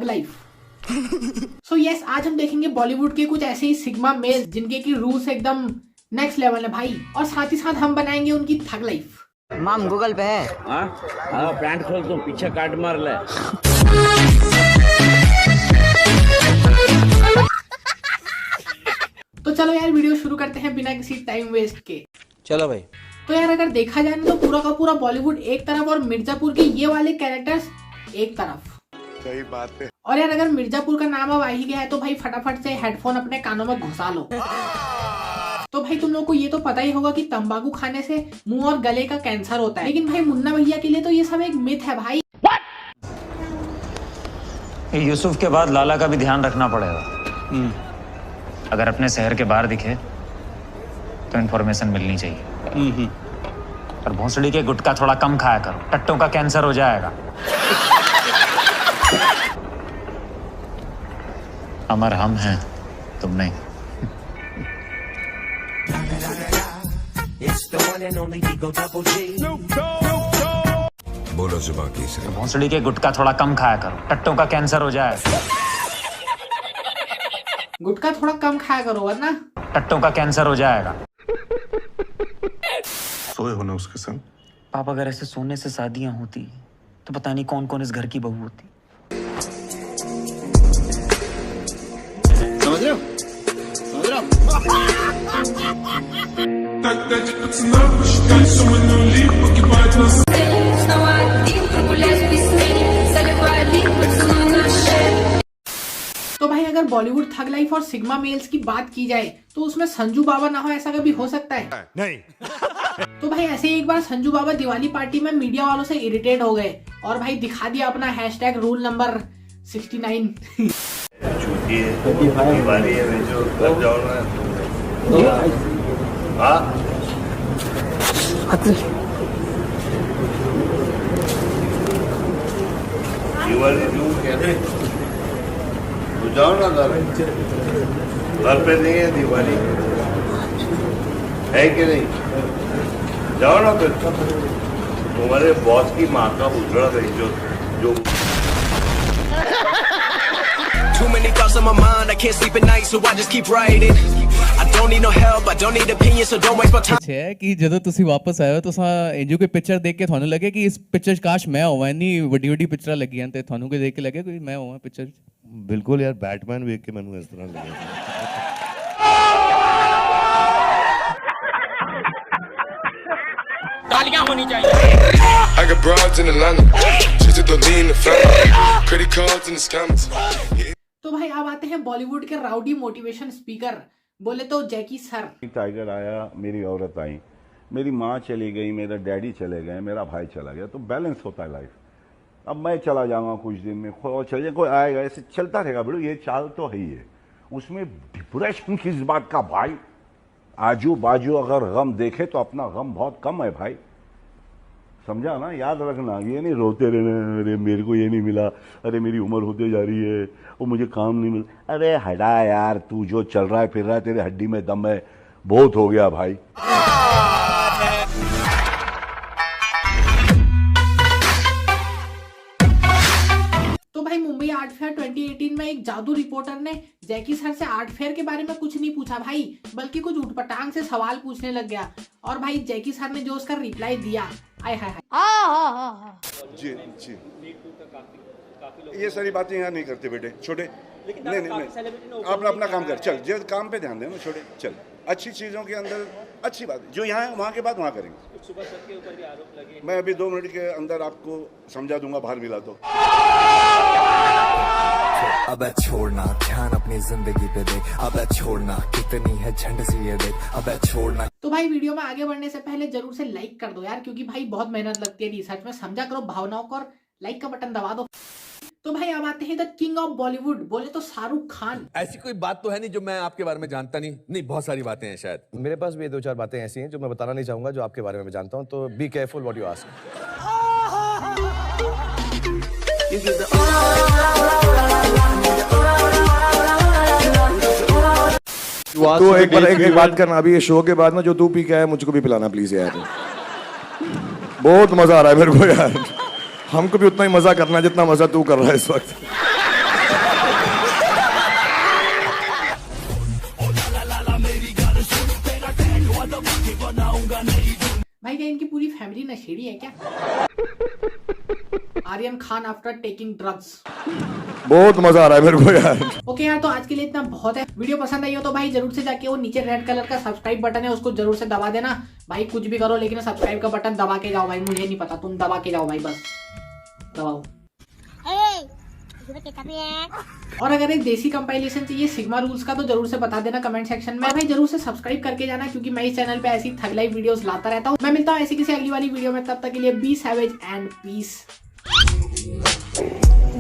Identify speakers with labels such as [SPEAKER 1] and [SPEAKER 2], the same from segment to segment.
[SPEAKER 1] Life. So yes, आज हम देखेंगे बॉलीवुड के कुछ ऐसे ही सिग्मा मेल्स जिनके की रूल्स एकदम नेक्स्ट लेवल है भाई, और साथ ही साथ हम बनाएंगे उनकी थग लाइफ।
[SPEAKER 2] माम गूगल पे है।
[SPEAKER 3] हाँ पैंट खोल तुम पीछे काट मार ले।
[SPEAKER 1] तो चलो यार वीडियो शुरू करते हैं बिना किसी टाइम वेस्ट के।
[SPEAKER 2] चलो भाई।
[SPEAKER 1] तो यार अगर देखा जाए ना तो पूरा का पूरा बॉलीवुड एक तरफ और मिर्जापुर के ये वाले कैरेक्टर्स एक तरफ।
[SPEAKER 4] सही बात है।
[SPEAKER 1] और यार अगर मिर्जापुर का नाम अब आ ही गया है तो भाई फटाफट से हेडफोन अपने कानों में घुसा लो। तो भाई तुम लोगों को ये तो पता ही होगा कि तंबाकू खाने से मुंह और गले का कैंसर होता है, लेकिन भाई मुन्ना भैया के लिए तो ये सब एक मिथ है भाई।
[SPEAKER 5] यूसुफ के बाद लाला का भी ध्यान रखना पड़ेगा। अगर अपने शहर के बाहर दिखे तो इन्फॉर्मेशन मिलनी चाहिए। और भोंसड़ी के गुटखा थोड़ा कम खाया करो, टट्टों का कैंसर हो जाएगा। अमर हम हैं, तुम नहीं।
[SPEAKER 4] बोलो जुबान की
[SPEAKER 5] भोंसड़ी के गुटखा थोड़ा कम खाया करो, टट्टों का कैंसर हो जाएगा।
[SPEAKER 1] गुटखा थोड़ा कम खाया करो वरना
[SPEAKER 5] टट्टों का कैंसर हो जाएगा।
[SPEAKER 4] सोए हो ना उसके संग।
[SPEAKER 5] पापा अगर ऐसे सोने से शादियां होती तो पता नहीं कौन कौन इस घर की बहू होती।
[SPEAKER 4] समझ रहे हो? समझ रहे हो?
[SPEAKER 1] तो भाई अगर बॉलीवुड थग लाइफ और सिग्मा मेल्स की बात की जाए तो उसमें संजू बाबा ना हो ऐसा कभी हो सकता है?
[SPEAKER 4] नहीं।
[SPEAKER 1] तो भाई ऐसे ही एक बार संजू बाबा दिवाली पार्टी में मीडिया वालों से इरिटेट हो गए और भाई दिखा दिया अपना हैशटैग रूल नंबर 69।
[SPEAKER 6] दिवाली है जो कब जाओ ना। दिवाली क्यों कहते तो जाओ ना घर पे नहीं है दिवाली है कि नहीं? जाओ ना फिर। तुम्हारे बॉस की माँ का उजड़ा रही जो
[SPEAKER 7] Too many thoughts on my mind, I can't sleep at night, so I just keep writing. I don't need no help, I don't need opinions, so don't waste my time.
[SPEAKER 8] ਹੈ ਕਿ ਜਦੋਂ ਤੁਸੀਂ ਵਾਪਸ ਆਏ ਹੋ ਤੁਸੀਂ ਇੰਜੂ ਕੋਈ ਪਿਕਚਰ ਦੇਖ ਕੇ ਤੁਹਾਨੂੰ ਲੱਗੇ ਕਿ ਇਸ ਪਿਕਚਰ 'ਚ ਕਾਸ਼ ਮੈਂ ਹੋਵਾਂ। ਇੰਨੀ ਵੱਡੀ ਵੱਡੀ ਪਿਕਚਰਾਂ ਲੱਗੀਆਂ ਤੇ ਤੁਹਾਨੂੰ ਕੋਈ ਦੇਖ ਕੇ ਲੱਗੇ ਕੋਈ ਮੈਂ ਹੋਵਾਂ ਪਿਕਚਰ 'ਚ?
[SPEAKER 6] ਬਿਲਕੁਲ ਯਾਰ, ਬੈਟਮੈਨ ਵੇਖ ਕੇ ਮੈਨੂੰ ਇਸ ਤਰ੍ਹਾਂ ਲੱਗਿਆ।
[SPEAKER 7] तालियां होनी चाहिए।
[SPEAKER 4] I got broads in Atlanta, just to lean the family, credit cards and the scammers.
[SPEAKER 1] तो भाई अब आते हैं बॉलीवुड के राउडी मोटिवेशन स्पीकर, बोले तो जैकी सर।
[SPEAKER 6] टाइगर आया, मेरी औरत आई, मेरी माँ चली गई, मेरा डैडी चले गए, मेरा भाई चला गया, तो बैलेंस होता है लाइफ। अब मैं चला जाऊंगा कुछ दिन में, और चलिए कोई आएगा, ऐसे चलता रहेगा। बोलो ये चाल तो है ही है, उसमें डिप्रेशन किस बात का भाई? आजू बाजू अगर गम देखे तो अपना गम बहुत कम है भाई, समझा ना? याद रखना, ये नहीं रोते रहना, अरे मेरे को ये नहीं मिला, अरे मेरी उम्र होते जा रही है, वो मुझे काम नहीं मिला। अरे हटा यार, तू जो चल रहा है फिर रहा है, तेरे हड्डी में दम है, बहुत हो गया भाई।
[SPEAKER 1] तो भाई मुंबई आर्ट फेयर 2018 में एक जादू रिपोर्टर ने जैकी सर से आर्ट फेयर के बारे में कुछ नहीं पूछा भाई, बल्कि कुछ उठपटांग से सवाल पूछने लग गया। और भाई जैकी सर ने जो उसका रिप्लाई दिया, आय हाय हाय।
[SPEAKER 4] जी जी, ये सारी बातें यहाँ नहीं करते बेटे, छोटे। नहीं नहीं नहीं, आप अपना काम कर, चल जो काम पे ध्यान देना, छोटे चल। अच्छी चीज़ों के अंदर अच्छी बात जो यहाँ है वहाँ के बाद वहाँ करेंगे। सुबह सर के ऊपर भी आरोप लगे, मैं अभी 2 मिनट के अंदर आपको समझा दूंगा, बाहर मिला तो।
[SPEAKER 9] अब छोड़ना ध्यान अपनी जिंदगी पे दे, अब छोड़ना कितनी है झंड सी ये देख, अब छोड़ना।
[SPEAKER 1] तो भाई वीडियो में आगे बढ़ने से पहले जरूर से लाइक कर दो यार, क्योंकि भाई बहुत मेहनत लगती है रिसर्च में, समझा करो भावनाओं को और लाइक का बटन दबा दो। तो भाई अब आते हैं द किंग ऑफ बॉलीवुड, बोले तो शाहरुख खान।
[SPEAKER 10] ऐसी कोई बात तो है नहीं जो मैं आपके बारे में जानता नहीं बहुत सारी बातें हैं शायद।
[SPEAKER 11] मेरे पास भी 2-4 बातें ऐसी हैं जो मैं बताना नहीं चाहूंगा, जो आपके बारे में मैं जानता हूं, तो be careful what you ask.
[SPEAKER 12] तो एक बात करना, अभी ये शो के बाद ना जो तू पी के आया मुझको भी पिलाना प्लीज यार। बहुत मजा आ रहा है मेरे को यार, हमको भी उतना ही मजा करना है जितना मजा तू कर रहा है इस वक्त।
[SPEAKER 1] फैमिली नशेड़ी है क्या? Aryan Khan after taking drugs.
[SPEAKER 12] बहुत मजा आ रहा है मेरे को यार।
[SPEAKER 1] ओके यार, तो आज के लिए इतना बहुत है। वीडियो पसंद आई हो तो भाई जरूर से जाके वो नीचे रेड कलर का सब्सक्राइब बटन है उसको जरूर से दबा देना भाई। कुछ भी करो लेकिन सब्सक्राइब का बटन दबा के जाओ भाई, मुझे नहीं पता, तुम दबा के जाओ भाई, बस दबाओ। और अगर एक देसी कंपाइलेशन चाहिए सिग्मा रूल्स का तो जरूर से बता देना कमेंट सेक्शन में भाई। जरूर से सब्सक्राइब करके जाना क्योंकि मैं इस चैनल पे ऐसी थग लाइव वीडियोस लाता रहता हूँ। मैं मिलता हूँ ऐसी किसी अगली वाली वीडियो में, तब तक के लिए बी सैवेज एंड पीस।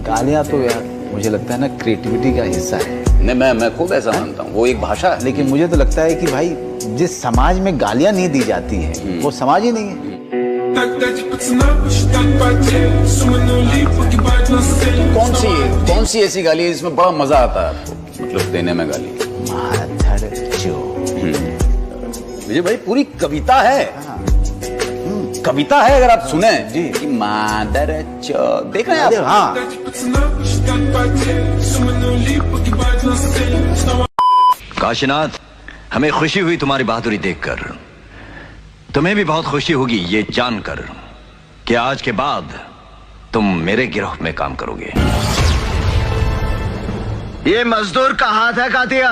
[SPEAKER 3] गालियाँ तो यार मुझे लगता है ना क्रिएटिविटी का हिस्सा है। नहीं, मैं खुद ऐसा मानता हूँ, वो एक भाषा है। लेकिन मुझे तो लगता है कि भाई जिस समाज में गालियाँ नहीं दी जाती हैं वो समाज ही नहीं है। कौन सी ऐसी गाली है जिसमें बड़ा मजा आता है आपको, मतलब देने में गाली? मुझे भाई पूरी कविता है, कविता है अगर आप सुने जी कि मादर चो, देख रहे हैं आप? हाँ।
[SPEAKER 13] काशीनाथ, हमें खुशी हुई तुम्हारी बहादुरी देखकर। तुम्हें भी बहुत खुशी होगी ये जानकर कि आज के बाद तुम मेरे गिरोह में काम करोगे।
[SPEAKER 14] ये मजदूर का हाथ है कातिया,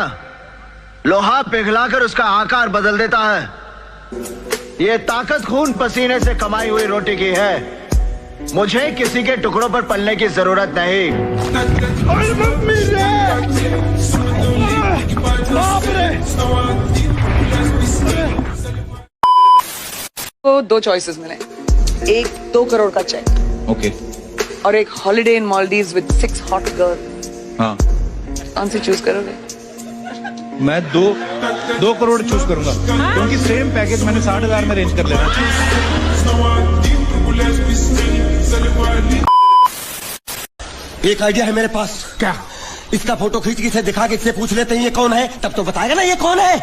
[SPEAKER 14] लोहा पिघलाकर उसका आकार बदल देता है। ये ताकत खून पसीने से कमाई हुई रोटी की है, मुझे किसी के टुकड़ों पर पलने की जरूरत नहीं।
[SPEAKER 15] तो दो चॉइसेस मिले, एक 2 करोड़ का चेक
[SPEAKER 3] ओके
[SPEAKER 15] और एक holiday in Maldives with 6 hot girl.
[SPEAKER 3] हाँ,
[SPEAKER 15] कौन सी चूज करोगे?
[SPEAKER 16] मैं 2 करोड़ चूज करूंगा क्योंकि सेम पैकेज मैंने 60,000 में अरेंज कर लेना।
[SPEAKER 14] एक आइडिया है मेरे पास। क्या? इसका फोटो खींच के इसे दिखा के इससे पूछ लेते हैं ये कौन है, तब तो बताएगा ना ये कौन है।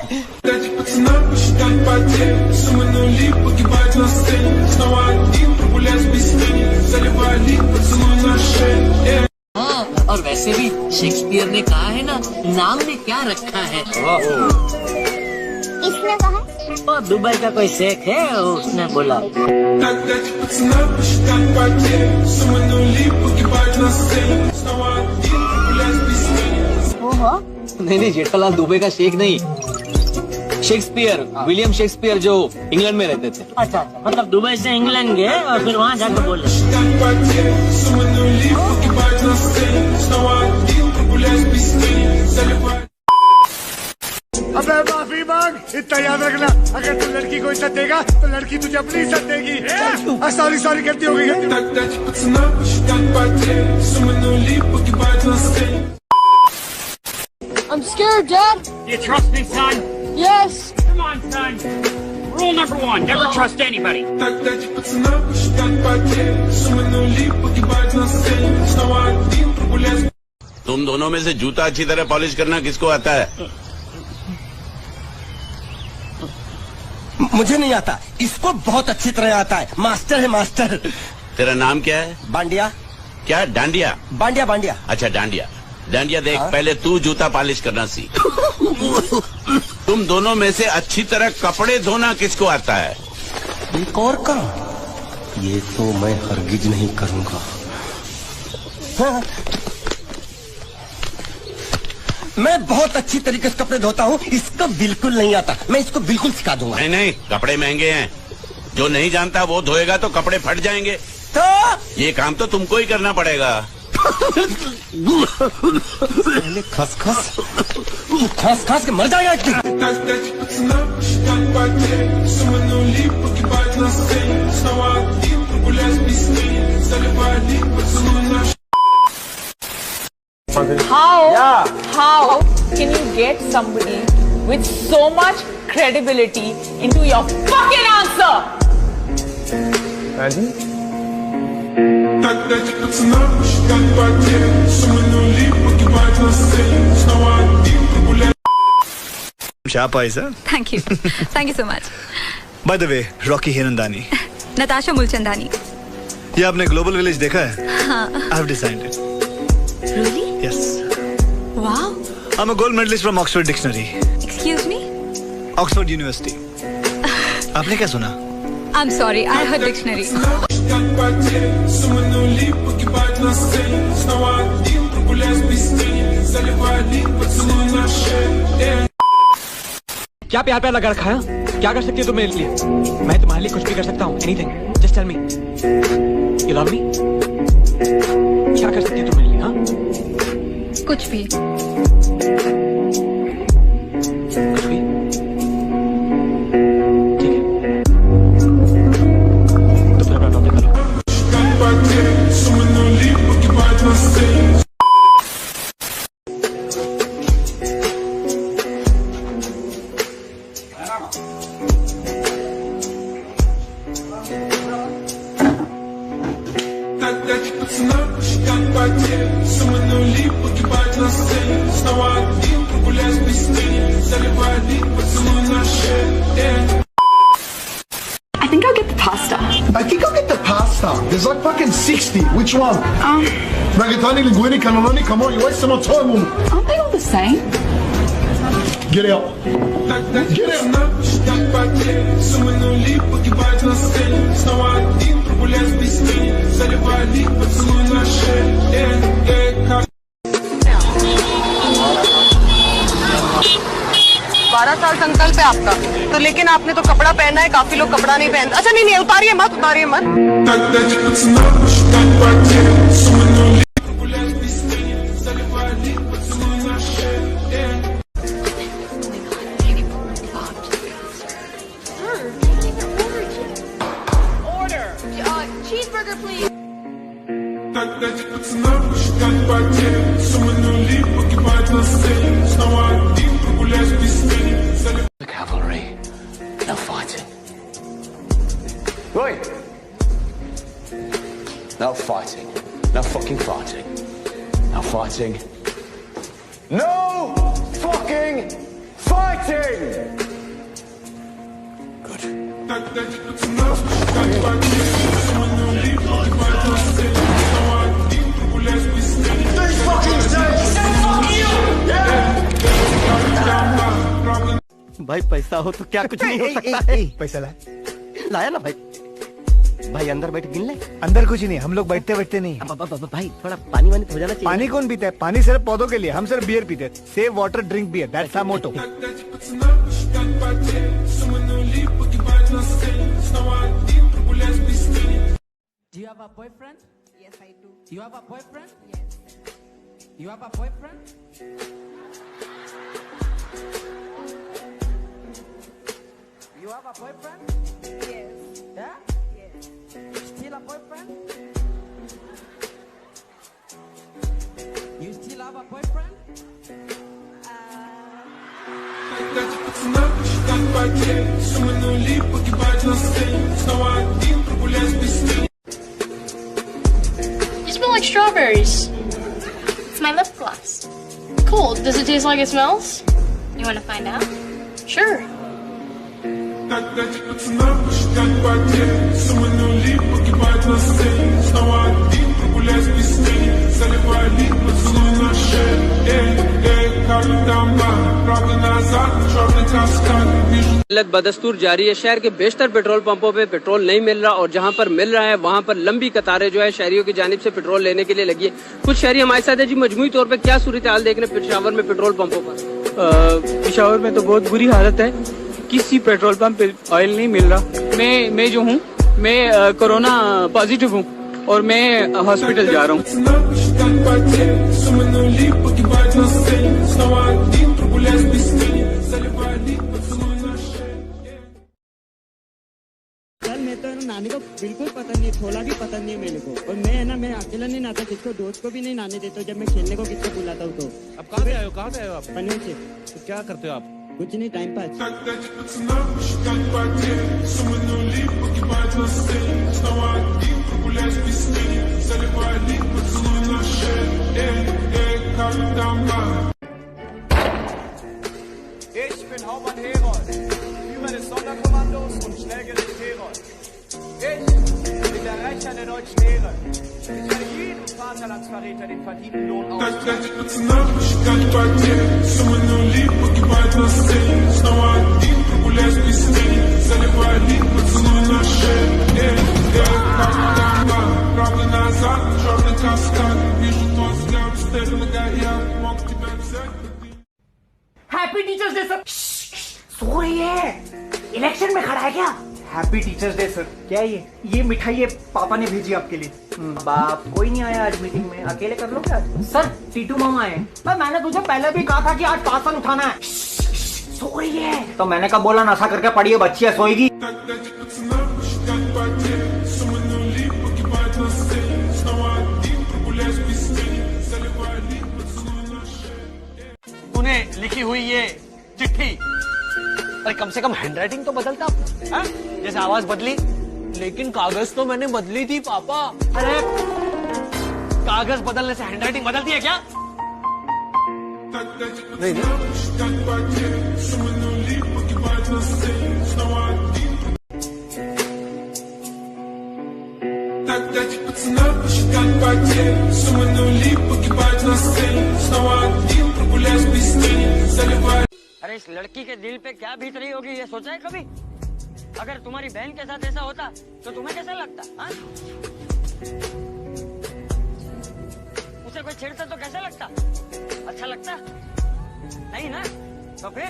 [SPEAKER 17] हाँ, और वैसे भी शेक्सपियर ने कहा है ना, नाम में क्या रखा है।
[SPEAKER 18] इसने कहा
[SPEAKER 17] वो दुबई का कोई शेख है, उसने बोला। नहीं, जेठालाल दुबई का शेख नहीं, शेक्सपियर, विलियम शेक्सपियर जो इंग्लैंड में रहते थे। अच्छा, मतलब दुबई से इंग्लैंड गए और फिर वहाँ जाकर बोले।
[SPEAKER 14] अबे माफी मांग, इतना याद रखना, अगर तू लड़की को इज्जत देगा तो लड़की तुझे अपनी इज्जत देगी। सॉरी गलती हो गई।
[SPEAKER 18] I'm scared, Dad.
[SPEAKER 19] You trust me, son?
[SPEAKER 18] Yes.
[SPEAKER 19] Come on, son. Rule number 1, never trust anybody.
[SPEAKER 3] तुम दोनों में से जूता अच्छी तरह पॉलिश करना किसको आता है?
[SPEAKER 14] मुझे नहीं आता, इसको बहुत अच्छी तरह आता है, मास्टर है मास्टर।
[SPEAKER 3] तेरा नाम क्या है?
[SPEAKER 14] बांडिया।
[SPEAKER 3] क्या? डांडिया?
[SPEAKER 14] बांडिया।
[SPEAKER 3] अच्छा, डांडिया देख। हाँ? पहले तू जूता पॉलिश करना सीख। तुम दोनों में से अच्छी तरह कपड़े धोना किसको आता है?
[SPEAKER 14] एक और काम, ये तो मैं हरगिज नहीं करूंगा। हाँ। मैं बहुत अच्छी तरीके से कपड़े धोता हूँ, इसको बिल्कुल नहीं आता, मैं इसको बिल्कुल सिखा दूंगा।
[SPEAKER 3] नहीं, कपड़े महंगे हैं, जो नहीं जानता वो धोएगा तो कपड़े फट जाएंगे।
[SPEAKER 14] तो
[SPEAKER 3] ये काम तो तुमको ही करना पड़ेगा।
[SPEAKER 14] पहले खस के मर जाएगा।
[SPEAKER 15] How can you get somebody with so much credibility into your fucking answer?
[SPEAKER 16] Sharp eyes, huh?
[SPEAKER 20] Thank you. Thank you so much.
[SPEAKER 16] By the way, Rocky Hirandani.
[SPEAKER 20] Natasha Mulchandani.
[SPEAKER 16] ये आपने ग्लोबल विलेज देखा है?
[SPEAKER 20] हाँ.
[SPEAKER 16] I've designed it.
[SPEAKER 20] Really?
[SPEAKER 16] Yes.
[SPEAKER 20] Wow.
[SPEAKER 16] I'm a gold medalist from Oxford Dictionary.
[SPEAKER 20] Excuse me?
[SPEAKER 16] Oxford University. आपने क्या सुना?
[SPEAKER 20] I'm sorry, I heard dictionary.
[SPEAKER 17] क्या प्यार प्यार लगा रखा है? क्या कर सकती हो तुम मेरे लिए? मैं तुम्हारे लिए कुछ भी कर सकता हूँ. Anything. Just tell me. You love me? क्या कर सकती हो तुम मेरे लिए? हाँ?
[SPEAKER 20] कुछ भी.
[SPEAKER 17] कुछ भी? ठीक है. तो फिर अपना टॉपिक करो.
[SPEAKER 18] I think I'll get the pasta.
[SPEAKER 21] I think I'll get the pasta. There's like fucking 60. Which one? Rigatoni, linguine, cannelloni. Come on, you're wasting my time, woman.
[SPEAKER 18] Aren't they all the same?
[SPEAKER 21] Get out. Get out.
[SPEAKER 22] बारह साल संकल्प है आपका, तो लेकिन आपने तो कपड़ा पहना है, काफी लोग कपड़ा नहीं पहनते. अच्छा नहीं उतारिए मत, उतारिए मत.
[SPEAKER 18] Cheeseburger, please.
[SPEAKER 13] The cavalry. No fighting. Right. No fighting. No fucking fighting. No fighting. No fucking fighting! Good.
[SPEAKER 17] भाई पैसा हो तो क्या कुछ नहीं हो सकता है. पैसा लाया ना भाई. भाई अंदर बैठ गिन ले. अंदर कुछ नहीं, हम लोग बैठते बैठते नहीं. भाई थोड़ा पानी वानी हो जाना चाहिए. पानी कौन पीता है? पानी सिर्फ पौधों के लिए. हम सिर्फ बियर पीते हैं. Save water drink beer, that's our motto.
[SPEAKER 1] Do you have a boyfriend? Yes, I do. You have a boyfriend? Yes. You have a boyfriend? You have a boyfriend? Yes. Yeah? Yes. Still a boyfriend? You still have a boyfriend?
[SPEAKER 18] You smell like strawberries. It's my lip gloss. Cool. Does it taste like it smells? You want to find out? Sure.
[SPEAKER 17] बदस्तूर जारी है. शहर के बेशतर petrol पंपों पे petrol नहीं मिल रहा और जहां पर मिल रहा है वहां पर लंबी कतारें जो है शहरियों की जानिब से पेट्रोल लेने के लिए लगी है. कुछ शहरी हमारे साथ है जी. मजमूई तौर पे क्या सूरत हाल देख रहे हैं पेशावर में पेट्रोल पंपों पर?
[SPEAKER 23] पेशावर में तो बहुत बुरी हालत है. किसी पेट्रोल पंप पे ऑयल नहीं मिल रहा. मैं जो हूँ मैं कोरोना पॉजिटिव हूँ और मैं हॉस्पिटल जा रहा हूँ.
[SPEAKER 17] नानी को बिल्कुल पता नहीं, थोड़ा भी पता नहीं है मेरे को. और मैं है ना, मैं अकेला नहीं नहाता, किसको दोस्त को भी नहीं नहाने देता. जब मैं खेलने को किसको बुलाता हूँ तो.
[SPEAKER 16] अब कहाँ से आए हो? कहाँ से आए हो आप?
[SPEAKER 17] पनवेल से.
[SPEAKER 16] तो क्या करते हो आप?
[SPEAKER 17] कुछ नहीं, time pass.
[SPEAKER 24] Ich bin Hauptmann Herold, Führer des Sonderkommandos und Schnellgericht Herold. Ich bin der Rächer der deutschen Heere. Ich werde jedem Vaterlandsverräter den verdienten Lohn auszahlen.
[SPEAKER 2] Happy teachers day sir. सो रही है, election में खड़ा है क्या? Happy teachers day sir. क्या ये मिठाई है पापा ने भेजी आपके लिए। बाप कोई नहीं आया आज मीटिंग में, अकेले कर लो क्या? सर टीटू मामा आए। पर मैंने तुझे पहले भी कहा था कि आज पार्सल उठाना है। सो रही है तो मैंने कब बोला नशा करके पड़ी है बच्ची है, सोएगी।
[SPEAKER 17] तूने लिखी हुई ये चिट्ठी, अरे कम से कम हैंडराइटिंग तो बदलता। जैसे आवाज बदली, लेकिन कागज तो मैंने बदली थी पापा। अरे कागज बदलने से हैंडराइटिंग बदलती है क्या? नहीं,
[SPEAKER 5] अरे इस लड़की के दिल पे क्या बीत रही होगी ये सोचा है कभी? अगर तुम्हारी बहन के साथ ऐसा होता तो तुम्हें कैसा लगता? हाँ? उसे कोई छेड़ता तो कैसा लगता? अच्छा लगता? नहीं ना? तो फिर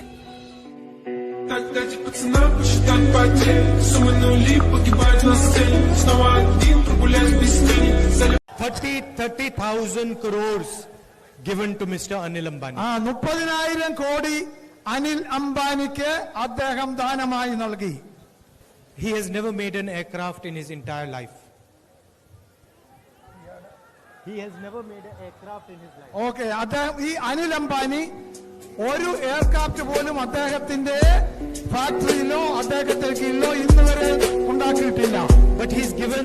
[SPEAKER 7] 30,000 crores given to Mr. Anil Ambani.
[SPEAKER 21] 30,000 കോടി അനിൽ അംബാനിക്ക് അദ്ദേഹം ദാനമായി നൽകി.
[SPEAKER 7] He has never made an aircraft in his entire life. He has never made an aircraft in his life.
[SPEAKER 21] Okay, അദ്ദേഹം ഈ അനിൽ അംബാനി ഒരു എയർക്രാഫ്റ്റ് പോലും അദ്ദേഹത്തിന്റെ ഫാക്ടറിയിലോ അദ്ദേഹത്തിന്റെ കീഴിലോ ഇന്ന് വരെ ഉണ്ടാക്കിയിട്ടില്ല.
[SPEAKER 7] But he's given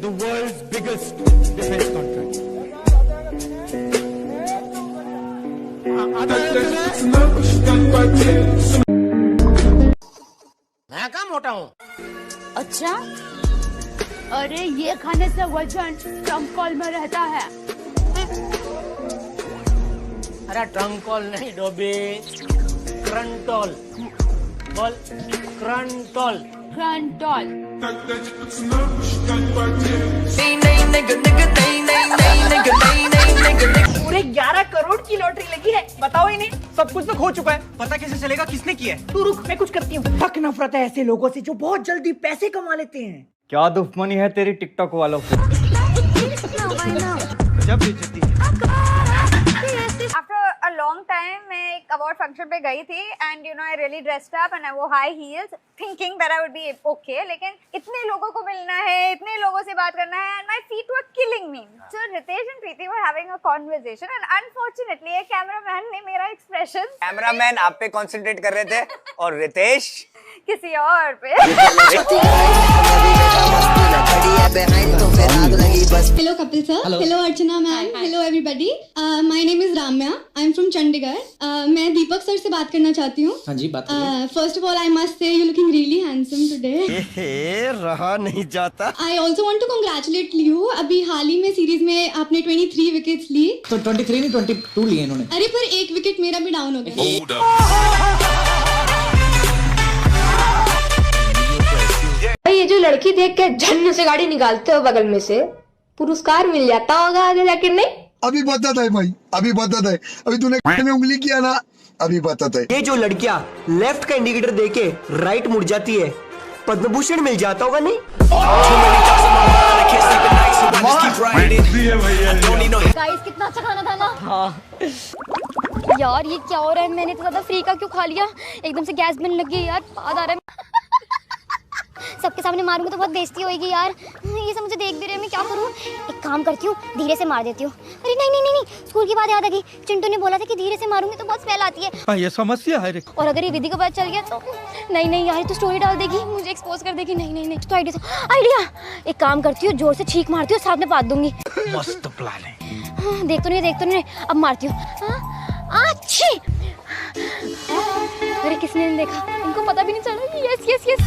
[SPEAKER 7] the world's biggest defense contract.
[SPEAKER 2] मैं कहाँ मोटा हूँ?
[SPEAKER 8] अच्छा, अरे ये खाने से वजन ट्रंकॉल में रहता है।
[SPEAKER 2] अरे ट्रंकॉल नहीं डोबी, क्रंटॉल बोल, क्रंटॉल
[SPEAKER 8] क्रंटॉल।
[SPEAKER 2] पूरे 11 करोड़ की लॉटरी लगी है। बताओ ही नहीं, सब कुछ तो खो चुका है। पता कैसे चलेगा किसने किया है? तू रुक, मैं कुछ करती हूँ। हक नफरत है ऐसे लोगों से जो बहुत जल्दी पैसे कमा लेते हैं।
[SPEAKER 17] क्या दुश्मनी है तेरी टिकटॉक वालों से? जब बेइज्जती
[SPEAKER 25] After a long time मैं एक अवार्ड फंक्शन पे गई थी and you know I really dressed up and I wore high heels thinking that I would be okay, लेकिन इतने लोगों को मिलना है, इतने लोगों से बात करना है and my feet were killing me. So Ritesh and Preeti were having a conversation and unfortunately एक कैमरामैन ने मेरा एक्सप्रेशन,
[SPEAKER 17] कैमरामैन आप पे कंसंट्रेट कर रहे थे और रितेश
[SPEAKER 25] किसी और पे।
[SPEAKER 26] Hello couple sir. Hello Archana ma'am. Hello everybody. My name is Ramya. I am from Chandigarh. मैं दीपक सर से बात करना चाहती हूँ.
[SPEAKER 17] हाँ जी बात करिए.
[SPEAKER 26] First of all I must say you looking really handsome today.
[SPEAKER 17] रहा नहीं जाता.
[SPEAKER 26] I also want to congratulate you. अभी हाल ही में सीरीज में आपने 23 विकेट्स ली.
[SPEAKER 17] तो 23 नहीं 22 लिए इन्होंने.
[SPEAKER 26] अरे पर एक विकेट मेरा भी डाउन हो गया.
[SPEAKER 27] ये जो लड़की देख के झन्न से गाड़ी निकालते हो बगल में से पुरस्कार मिल जाता होगा आगे जाके. नहीं
[SPEAKER 21] अभी बताता है भाई, अभी बताता है. अभी तूने में उंगली किया ना, अभी बताता है.
[SPEAKER 17] ये जो लड़कियां लेफ्ट का इंडिकेटर देके राइट मुड़ जाती है, पद्म भूषण मिल जाता होगा. नहीं
[SPEAKER 8] गाइस कितना अच्छा खाना था ना. हाँ यार ये क्या हो रहा है, मैंने तो ज्यादा फ्री का क्यों खा लिया. एकदम से गैस बनने लगी है यार, स्वाद आ रहा है. सबके सामने मारूंगी तो बहुत बेइज्जती होगी यार. ये सब मुझे देख भी रहे हैं, मैं क्या करूं. एक काम करती हूँ, धीरे से मार देती हूँ. अरे नहीं नहीं नहीं नहीं, स्कूल की बात याद आ गई. चिंटू ने बोला था कि धीरे से मारूंगी तो बहुत स्मेल आती है.
[SPEAKER 7] ये समस्या है.
[SPEAKER 8] और अगर ये विधि को पता चल गया तो नहीं नहीं यार, तो स्टोरी डाल देगी, मुझे एक्सपोज कर देगी. नहीं नहीं नहीं, तो आइडिया. एक काम करती हूँ, जोर से छींक मारती हूँ, साथ में पाद दूंगी.
[SPEAKER 7] मस्त प्लान है.
[SPEAKER 8] देख तो नहीं, अब मारती हूँ. अच्छी. अरे किसने देखा, इनको पता भी नहीं चला. Yes yes yes.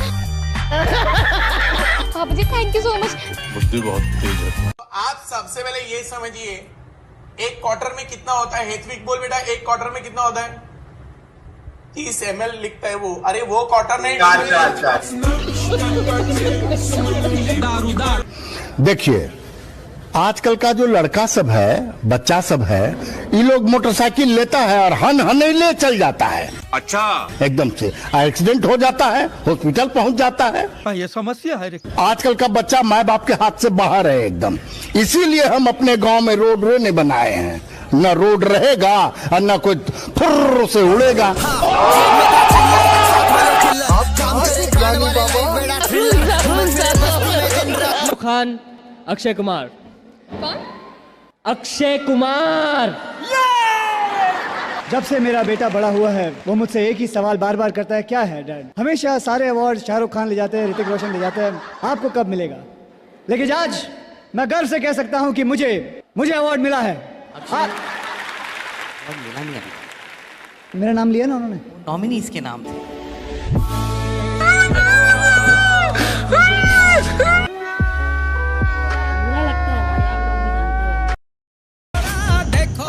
[SPEAKER 8] पापा जी थैंक यू सो मच.
[SPEAKER 16] बुद्धि बहुत तेज है.
[SPEAKER 28] आप सबसे पहले ये समझिए, एक क्वार्टर में कितना होता है. हेथविक बोल बेटा, एक क्वार्टर में कितना होता है? 30 ml लिखता है वो, अरे वो क्वार्टर नहीं।
[SPEAKER 21] देखिए आजकल का जो लड़का सब है, बच्चा सब है, ये लोग मोटरसाइकिल लेता है और हन हन ले चल जाता है। अच्छा, एकदम से एक्सीडेंट हो जाता है, हॉस्पिटल पहुंच जाता है। ये समस्या है। आजकल का बच्चा माँ बाप के हाथ से बाहर है एकदम। इसीलिए हम अपने गांव में रोड वे नहीं बनाए हैं। न रोड रहेगा और न कोई फुर्र से उड़ेगा।
[SPEAKER 3] खान, अक्षय कुमार। कौन? अक्षय कुमार।
[SPEAKER 4] जब से मेरा बेटा बड़ा हुआ है वो मुझसे एक ही सवाल बार बार करता है, क्या है डैड? हमेशा सारे अवार्ड शाहरुख खान ले जाते हैं, ऋतिक रोशन ले जाते हैं, आपको कब मिलेगा? लेकिन आज मैं गर्व से कह सकता हूं कि मुझे अवार्ड मिला है।
[SPEAKER 2] मिला नहीं अभी।
[SPEAKER 4] मेरा नाम लिया ना उन्होंने,
[SPEAKER 2] नॉमिनी इसके नाम थे।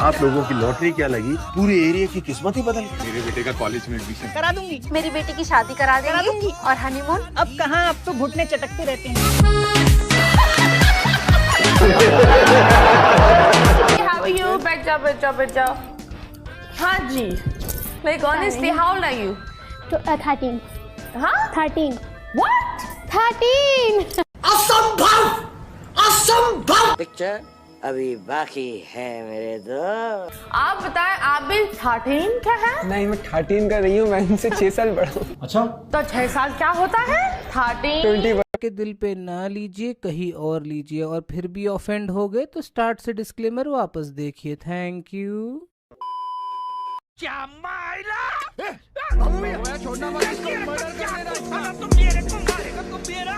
[SPEAKER 14] आप लोगों की लॉटरी क्या लगी, पूरे एरिया की किस्मत ही बदल गई। मेरे बेटे का कॉलेज में एडमिशन
[SPEAKER 25] करा दूंगी, मेरी बेटी की शादी करा दूंगी और हनीमून। अब कहाँ, अब तो घुटने चटकते रहते हैं।
[SPEAKER 22] How are you? बैठ जाओ। हाँ जी। Like honestly, how old are you?
[SPEAKER 8] 13.
[SPEAKER 22] हाँ?
[SPEAKER 8] 13.
[SPEAKER 22] What?
[SPEAKER 8] 13.
[SPEAKER 5] असंभव। पिक्चर अभी बाकी है मेरे दोस्त।
[SPEAKER 22] आप बताएं, आप भी 13 क्या है?
[SPEAKER 23] नहीं, मैं 13 कर रही हूँ, मैं इनसे 6 साल बड़ा हूँ।
[SPEAKER 4] अच्छा,
[SPEAKER 22] तो 6 साल क्या होता है? 13
[SPEAKER 1] के दिल पे ना लीजिए, कहीं और लीजिए, और फिर भी ऑफेंड हो गए तो स्टार्ट से डिस्क्लेमर वापस देखिए। Thank you.
[SPEAKER 21] क्या मायला? छोड़ना मत, इसको मर्डर कर देना। तुम मेरे को मारेगा, तुम मेरा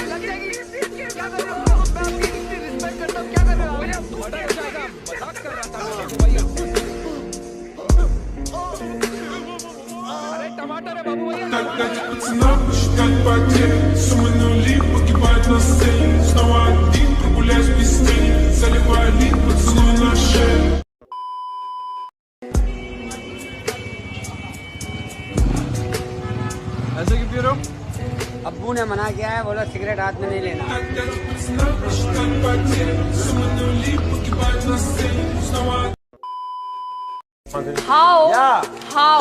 [SPEAKER 21] लग जाएगी। क्या कर रहे हो? मैं आपकी इतनी रिस्पेक्ट करता हूँ, क्या कर रहे हो? मर्डर हो जाएगा, मजाक कर रहा था भैया। अरे टमाटर है बाबू भैया।
[SPEAKER 23] ऐसे क्यों पी रहे हो?
[SPEAKER 5] अब्बू ने मना किया है, बोला सिगरेट हाथ में नहीं लेना।
[SPEAKER 15] How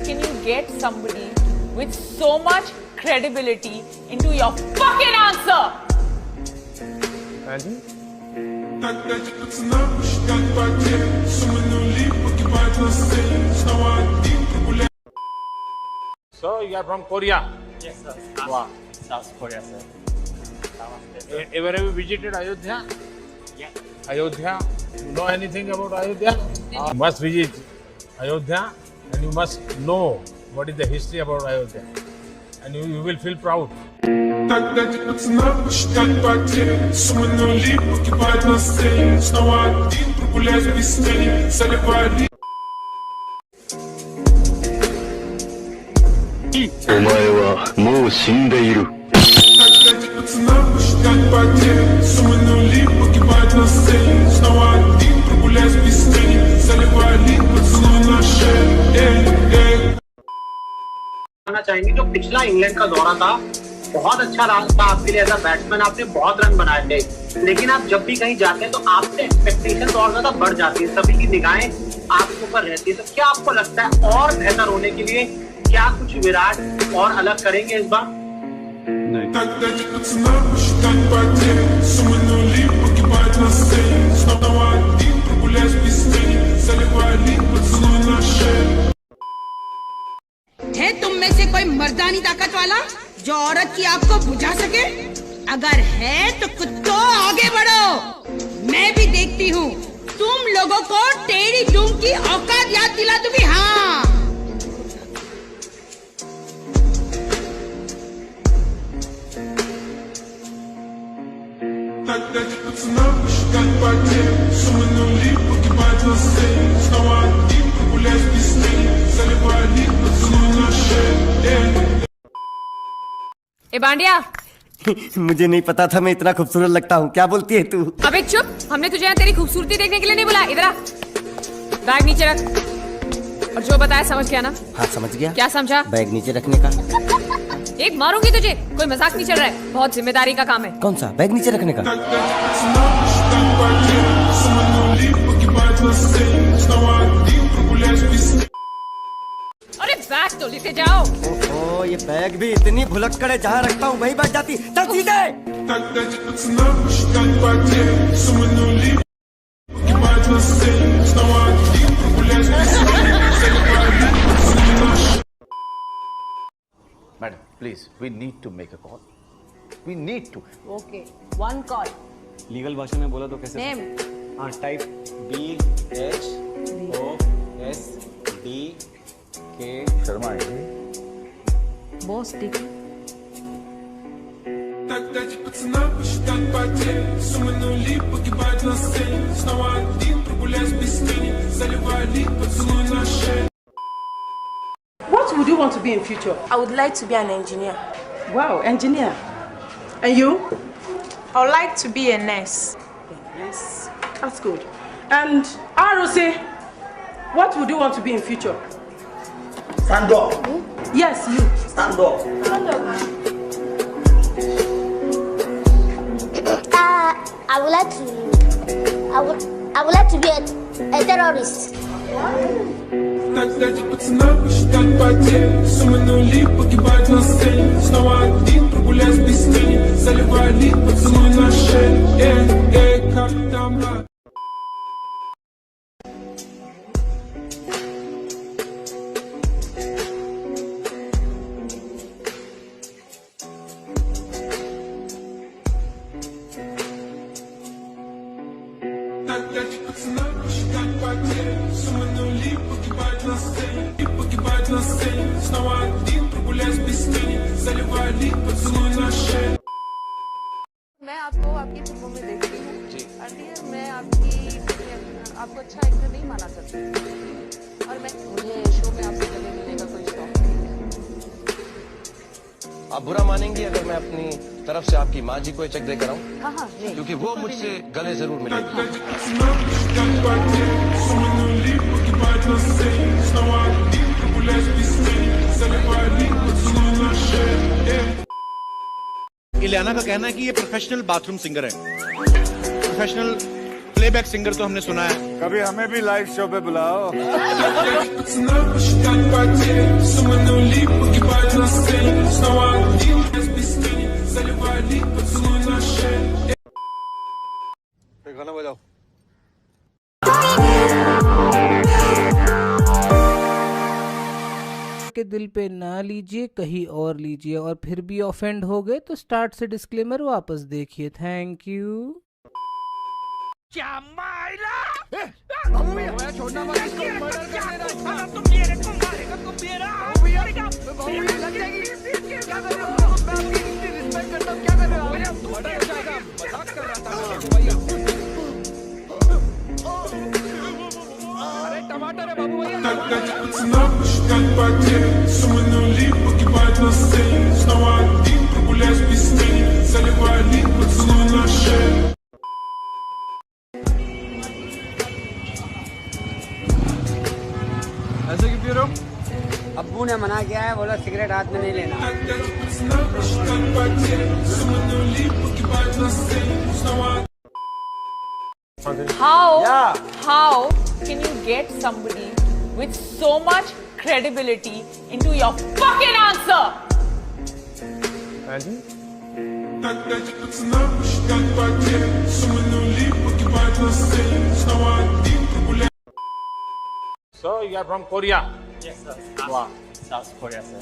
[SPEAKER 15] can you get somebody with so much credibility into your fucking answer?
[SPEAKER 21] So you are from Korea?
[SPEAKER 6] Yes, sir. Wow. South Korea, sir.
[SPEAKER 21] Ever have you visited Ayodhya?
[SPEAKER 6] Yeah.
[SPEAKER 21] Ayodhya? You know anything about Ayodhya? You must visit Ayodhya and you must know what is the history about Ayodhya. And you will feel proud.
[SPEAKER 9] Тогда пацана посчитать потери. Суммы нули погибают на сцене. Снова один прогуляюсь без тени. Заливаю ли.
[SPEAKER 13] お前はもう死んでいる。
[SPEAKER 9] Тогда пацана посчитать потери. Суммы нули погибают на сцене. Снова один прогуляюсь без тени. Заливаю ли поцелуй на шее.
[SPEAKER 10] चाहेंगे जो पिछला England का दौरा था बहुत अच्छा रहा था आपके लिए। एज अ बैट्समैन आपने बहुत रन बनाए थे, लेकिन आप जब भी कहीं जाते हैं तो आपसे एक्सपेक्टेशन और ज्यादा बढ़ जाती है, सभी की निगाहें आपके ऊपर रहती है। तो क्या आपको लगता है और बेहतर होने के लिए क्या कुछ विराट और अलग करेंगे इस बार?
[SPEAKER 9] Тогда пацана посчитать потери. Суммы нули погибают на сцене. Снова один прогуляюсь без тени. Заливаю ли поцелуй на шее.
[SPEAKER 11] है तुम में से कोई मर्दानी ताकत वाला जो औरत की आग को बुझा सके? अगर है तो कुत्तों आगे बढ़ो, मैं भी देखती हूँ तुम लोगों को टेढ़ी डूम की औकात याद दिला दूंगी। हाँ,
[SPEAKER 9] Тогда пацана посчитать потери. Суммы нули погибают на сцене. Снова один прогуляюсь без тени. Заливаю ли поцелуй на шее.
[SPEAKER 15] ए बांडिया,
[SPEAKER 17] मुझे नहीं पता था मैं इतना खूबसूरत लगता हूँ। क्या बोलती है तू?
[SPEAKER 15] अबे चुप, हमने तुझे यहाँ तेरी खूबसूरती देखने के लिए नहीं बुलाया। इधर आ, बैग नीचे रख।
[SPEAKER 7] और जो बताया समझ गया ना?
[SPEAKER 17] हाँ समझ गया।
[SPEAKER 7] क्या समझा?
[SPEAKER 17] बैग नीचे रखने का।
[SPEAKER 7] एक मारूंगी तुझे, कोई मजाक नहीं चल रहा है, बहुत जिम्मेदारी का काम है।
[SPEAKER 17] कौन सा? बैग नीचे रखने का।
[SPEAKER 7] अरे बैग तो लेके जाओ।
[SPEAKER 17] ओहो, ये बैग भी इतनी भुलक्कड़ है, जहाँ रखता हूँ वही बैठ जाती। चल सीधे।
[SPEAKER 12] Madam, please, we need to make a call. We need to.
[SPEAKER 15] Okay, one call.
[SPEAKER 18] Legal भाषा में बोला तो कैसे?
[SPEAKER 15] Name.
[SPEAKER 18] हाँ, टाइप BHOSDK
[SPEAKER 12] शर्मा है।
[SPEAKER 15] Boss ठीक है।
[SPEAKER 22] What would you want to be in future?
[SPEAKER 15] I would like to be an engineer.
[SPEAKER 22] Wow, engineer. And you?
[SPEAKER 15] I would like to be a nurse.
[SPEAKER 22] Yes, that's good. And ROC, what would you want to be in future?
[SPEAKER 17] Stand up.
[SPEAKER 22] Yes, you.
[SPEAKER 17] Stand up.
[SPEAKER 8] I would like to be a terrorist.
[SPEAKER 9] Тогда пацана посчитать потери. Суммы нули погибать на сцене. Снова один прогуляюсь без тени. Заливай лик, поцелуй на шее. Как там? Тогда пацана посчитать потери. Суммы нули погибать на сцене. Погибать на сцене. Снова один прогуляюсь без тени. Заливай лик, поцелуй на шее.
[SPEAKER 15] मैं आपको आपकी फिल्मों में देखती हूँ। अर्डियर मैं आपको अच्छा एक्टर नहीं माना करती और मुझे शो में आपसे गले मिलने का कोई शौक नहीं है।
[SPEAKER 19] आप बुरा मानेंगी अगर मैं अपनी तरफ से आपकी माँ जी को चेक देकर आऊँ?
[SPEAKER 15] हाँ हाँ
[SPEAKER 19] क्योंकि वो मुझसे गले जरूर मिलेगी।
[SPEAKER 16] इलियाना का कहना है कि ये प्रोफेशनल बाथरूम सिंगर है। प्रोफेशनल प्लेबैक सिंगर तो हमने सुना है।
[SPEAKER 21] कभी हमें भी लाइव शो पे बुलाओ।
[SPEAKER 16] गाना बजाओ।
[SPEAKER 20] के दिल पे ना लीजिए, कहीं और लीजिए, और फिर भी ऑफेंड हो गए तो स्टार्ट से डिस्क्लेमर वापस देखिए। Thank you.
[SPEAKER 9] क्या माइला? छोड़ना मत, इसको मर्डर कर देना। तुम मेरे को मारेगा, तुम मेरा लग जाएगी। क्या कर रहे हो? मैं आपकी इतनी रिस्पेक्ट करता हूँ, क्या कर रहे हो? मर्डर हो जाएगा, मजाक कर रहा था भैया। अरे टमाटर है बाबू भैया।
[SPEAKER 23] ऐसे क्यों पी रहे हो?
[SPEAKER 5] अब्बू ने मना किया है, बोला सिगरेट हाथ में नहीं लेना।
[SPEAKER 15] How can you get somebody with so much credibility into your fucking answer?
[SPEAKER 12] So you are from Korea?
[SPEAKER 6] Yes, sir. Wow. South Korea, sir.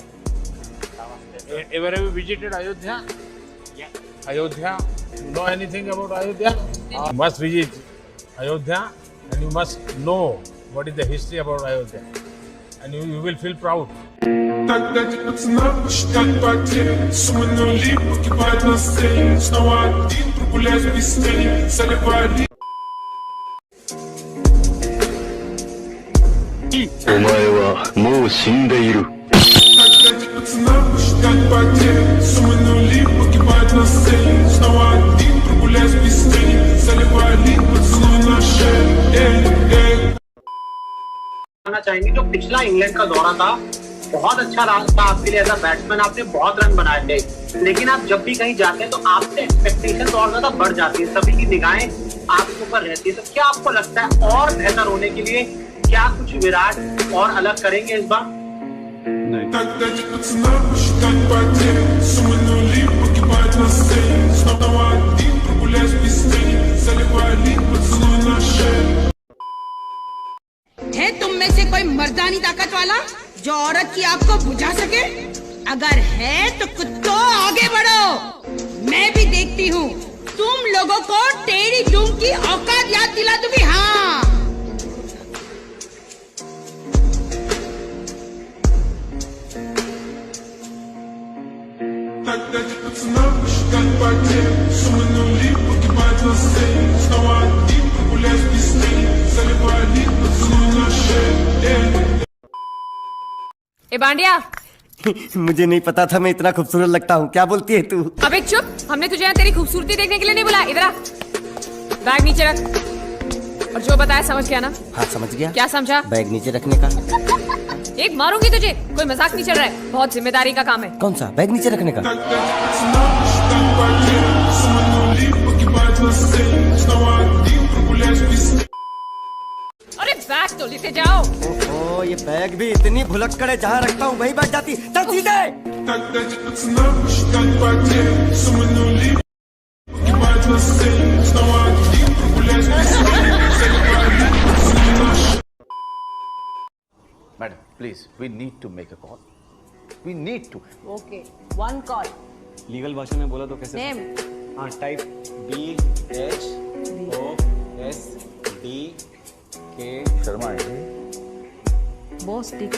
[SPEAKER 12] Ever have you visited Ayodhya?
[SPEAKER 6] Yeah.
[SPEAKER 12] Ayodhya? You know anything about Ayodhya? You must visit Ayodhya and you must know what is the history about Ayodhya. And you will feel proud.
[SPEAKER 9] Тогда пацана посчитать потери. Суммы нули погибать на сцене. Снова один прогуляюсь без тени. Заливай лик.
[SPEAKER 13] お前はもう死んでいる。
[SPEAKER 9] Пацана посчитать потери. Суммы нули погибать на сцене. Снова один прогуляюсь без тени. Заливай лик, поцелуй на шее.
[SPEAKER 10] चाहेंगे, जो पिछला England का दौरा था बहुत अच्छा रहा था आपके लिए एज अ बैट्समैन, आपने बहुत रन बनाए थे, लेकिन आप जब भी कहीं जाते हैं तो आपसे एक्सपेक्टेशन और ज्यादा बढ़ जाती है, सभी की निगाहें आपके ऊपर रहती है। तो क्या आपको लगता है और बेहतर होने के लिए क्या कुछ विराट और अलग करेंगे इस बार?
[SPEAKER 9] Тогда пацана посчитать потери. Суммы нули погибают на сцене. Снова один прогуляюсь без тени. Заливаю лик, поцелуй на шею.
[SPEAKER 11] है तुम में से कोई मर्दानी ताकत वाला जो औरत की आग को बुझा सके? अगर है तो कुत्तों आगे बढ़ो, मैं भी देखती हूँ तुम लोगों को टेढ़ी डूम की औकात याद दिला दूंगी। हाँ,
[SPEAKER 9] Тогда пацана посчитать потери. Суммы нули погибают на сцене. Снова один прогуляюсь без тени. Заливаю лик, поцелуй на шею.
[SPEAKER 7] ए बांडिया,
[SPEAKER 17] मुझे नहीं पता था मैं इतना खूबसूरत लगता हूँ। क्या बोलती है तू?
[SPEAKER 7] अबे चुप, हमने तुझे यहाँ तेरी खूबसूरती देखने के लिए नहीं बुलाया। इधर आ, बैग नीचे रख। और जो बताया समझ गया ना?
[SPEAKER 17] हाँ समझ गया।
[SPEAKER 7] क्या समझा?
[SPEAKER 17] बैग नीचे रखने का।
[SPEAKER 7] एक मारूंगी तुझे, कोई मजाक नहीं चल रहा है, बहुत जिम्मेदारी का काम है।
[SPEAKER 17] कौन सा? बैग नीचे रखने का।
[SPEAKER 9] Тогда пацана посчитать потери. Суммы нули погибают на сцене. Снова один прогуляюсь без тени.
[SPEAKER 7] अरे बैग तो लेते जाओ।
[SPEAKER 17] ओहो, ये बैग भी इतनी भुलक्कड़ है, जहाँ रखता हूँ वही बैठ जाती। चल सीधे।
[SPEAKER 9] Тогда пацана посчитать потери. Суммы нули погибают на сцене. Снова один прогуляюсь без тени. Заливаю лик, поцелуй на шею.
[SPEAKER 2] Madam, please, we need to make a call. We need to.
[SPEAKER 15] Okay, one call.
[SPEAKER 18] Legal भाषा में बोला तो कैसे?
[SPEAKER 15] Name.
[SPEAKER 18] हाँ, टाइप BHOSDK
[SPEAKER 2] शर्मा है।
[SPEAKER 15] Boss Dick.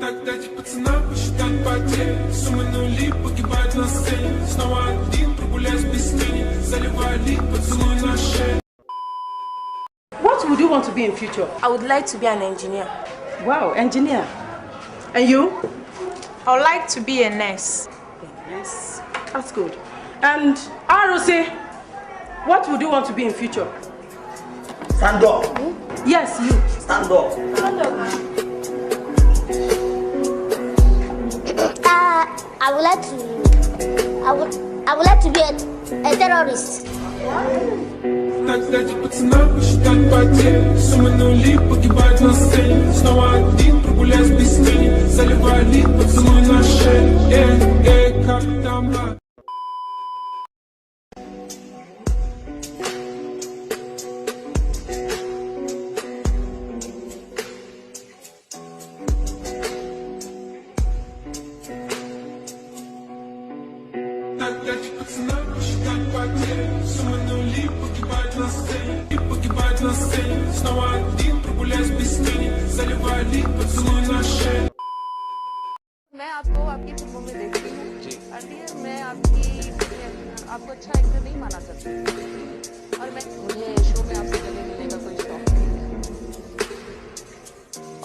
[SPEAKER 9] Тогда пацана посчитать потери. Суммы нули погибают на сцене. Снова один прогуляюсь без тени. Заливаю лик, поцелуй на шею.
[SPEAKER 22] What would you want to be in future?
[SPEAKER 15] I would like to be an engineer.
[SPEAKER 22] Wow, engineer. And you?
[SPEAKER 15] I would like to be a nurse.
[SPEAKER 22] Yes, that's good. And ROC, what would you want to be in future?
[SPEAKER 3] Stand up.
[SPEAKER 22] Yes, you.
[SPEAKER 3] Stand up.
[SPEAKER 8] I would like to be a terrorist.
[SPEAKER 9] Тогда пацана посчитать потери. Суммы нули погибают на сцене. Снова один прогуляюсь без тени. Заливаю лик, поцелуй на шею. Как там? Тогда пацана посчитать потери. Суммы нули погибают на сцене. Погибают на сцене. Снова один прогуляюсь без тени. Заливаю лик, поцелуй на шею.
[SPEAKER 15] मैं आपको आपकी फिल्मों में देखती हूँ। Earlier मैं आपको अच्छा एक्टर नहीं माना करती, और मुझे शो में आपसे गले मिलने का कोई शौक नहीं है।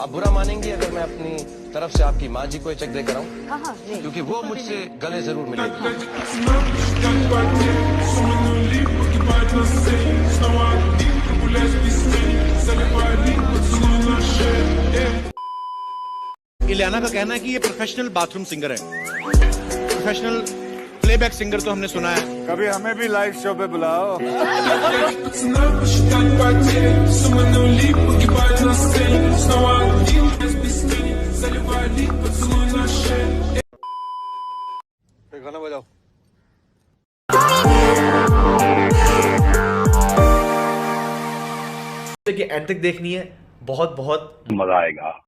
[SPEAKER 19] आप बुरा मानेंगी अगर मैं अपनी तरफ से आपकी माँ जी को ये चेक देकर आऊँ?
[SPEAKER 15] हाँ हाँ,
[SPEAKER 19] क्योंकि वो मुझसे गले जरूर मिलेगी।
[SPEAKER 9] Пацана посчитать потери. Суммы нули погибают на сцене. Снова один прогуляюсь без тени. Заливаю лик, поцелуй на шею.
[SPEAKER 16] इलियाना का कहना है कि ये प्रोफेशनल बाथरूम सिंगर है। प्रोफेशनल प्लेबैक सिंगर तो हमने सुना है।
[SPEAKER 21] कभी हमें भी लाइव शो पे बुलाओ।
[SPEAKER 9] Пацана посчитать потери. Суммы нули погибают на сцене. Снова один без тени. Заливаю лик, поцелуй на шею.
[SPEAKER 16] गाना बजाओ।
[SPEAKER 3] कि एंड तक देखनी है, बहुत बहुत
[SPEAKER 21] मजा आएगा।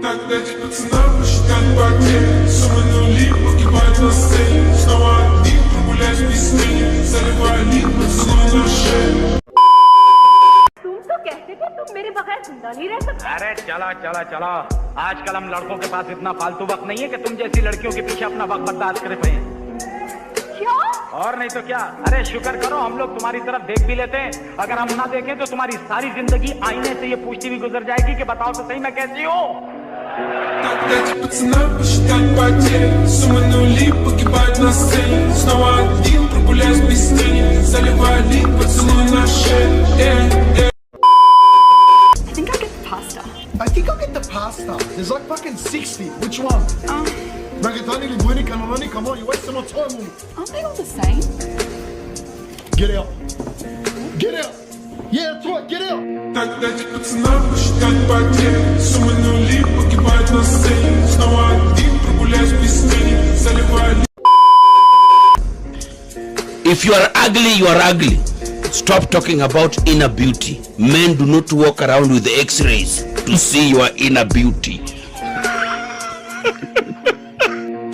[SPEAKER 9] Тогда пацана посчитать потери. Суммы нули погибают на сцене. Снова один прогуляюсь без тени. Заливаю лик, поцелуй на шею.
[SPEAKER 22] तुम तो कहते थे तुम मेरे बगैर जिंदा नहीं रह सकते।
[SPEAKER 5] अरे चला चला चला, आजकल हम लड़कों के पास इतना फालतू वक्त नहीं है कि तुम जैसी लड़कियों के पीछे अपना वक्त बर्बाद करे पे।
[SPEAKER 22] क्या?
[SPEAKER 5] और नहीं तो क्या। अरे शुक्र करो हम लोग तुम्हारी तरफ देख भी लेते हैं, अगर हम ना देखें तो तुम्हारी सारी जिंदगी आईने से ये पूछती हुई गुजर जाएगी कि बताओ तो सही मैं कैसी हूँ।
[SPEAKER 9] Тогда пацана посчитать потери. Суммы нули погибают на сцене. Снова один прогуляюсь без тени. Заливаю лик, поцелуй на шее.
[SPEAKER 17] I think I'll get the pasta. There's like fucking 60. Which one? Rigatoni, linguine, cannelloni. Come on, you waste so much time on me.
[SPEAKER 15] Aren't they all the same?
[SPEAKER 17] Get out. Get out. Yeah, that's right. Get out.
[SPEAKER 9] Тогда пацана посчитать потери. Суммы нули погибают на сцене. Снова один прогуляюсь без тени. Заливаю лик.
[SPEAKER 1] If you are ugly, you are ugly. Stop talking about inner beauty. Men do not walk around with X-rays to see your inner beauty.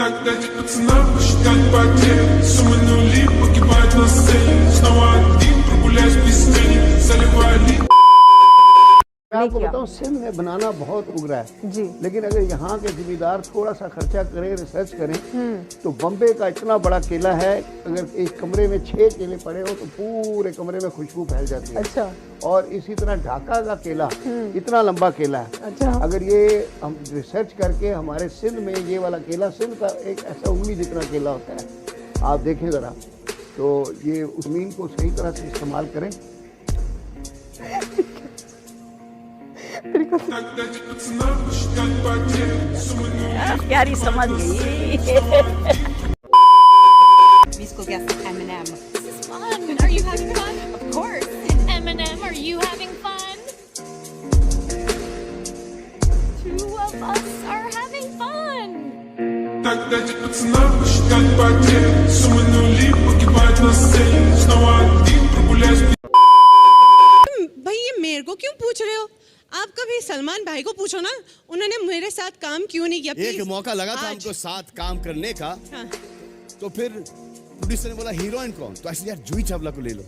[SPEAKER 9] Тогда пацана посчитать потери. Суммы нули погибают на сцене. Снова один прогуляюсь без тени. Заливаю лик.
[SPEAKER 21] मैं आपको बताऊं, सिंध में बनाना बहुत उग रहा है जी, लेकिन अगर यहाँ के जिम्मेदार थोड़ा सा खर्चा करें, रिसर्च करें, तो बम्बे का इतना बड़ा केला है, अगर एक कमरे में 6 केले पड़े हो तो पूरे कमरे में खुशबू फैल जाती है। अच्छा। और इसी तरह ढाका का केला इतना लंबा केला है। अच्छा। अगर ये हम रिसर्च करके हमारे सिंध में ये वाला केला, सिंध का एक ऐसा उंगली जितना केला होता है, आप देखें ज़रा, तो ये उस ज़मीन को सही तरह से इस्तेमाल करें।
[SPEAKER 11] प्यारी समझ गई। इसको क्या M&M?
[SPEAKER 4] This is fun. Are you having fun? Of course. M&M, are you having fun? Two of us are having fun.
[SPEAKER 9] Тогда пацана посчитать потери. Суммы нули погибают на сцене. Снова один прогуляюсь.
[SPEAKER 22] भाई ये मेरे को क्यों पूछ रहे हो? आप कभी सलमान भाई को पूछो ना, उन्होंने मेरे साथ काम क्यों नहीं किया।
[SPEAKER 16] एक मौका लगा था हमको साथ काम करने का। हाँ। तो फिर प्रोड्यूसर ने बोला हीरोइन कौन, तो ऐसे यार जूही चावला को ले लो।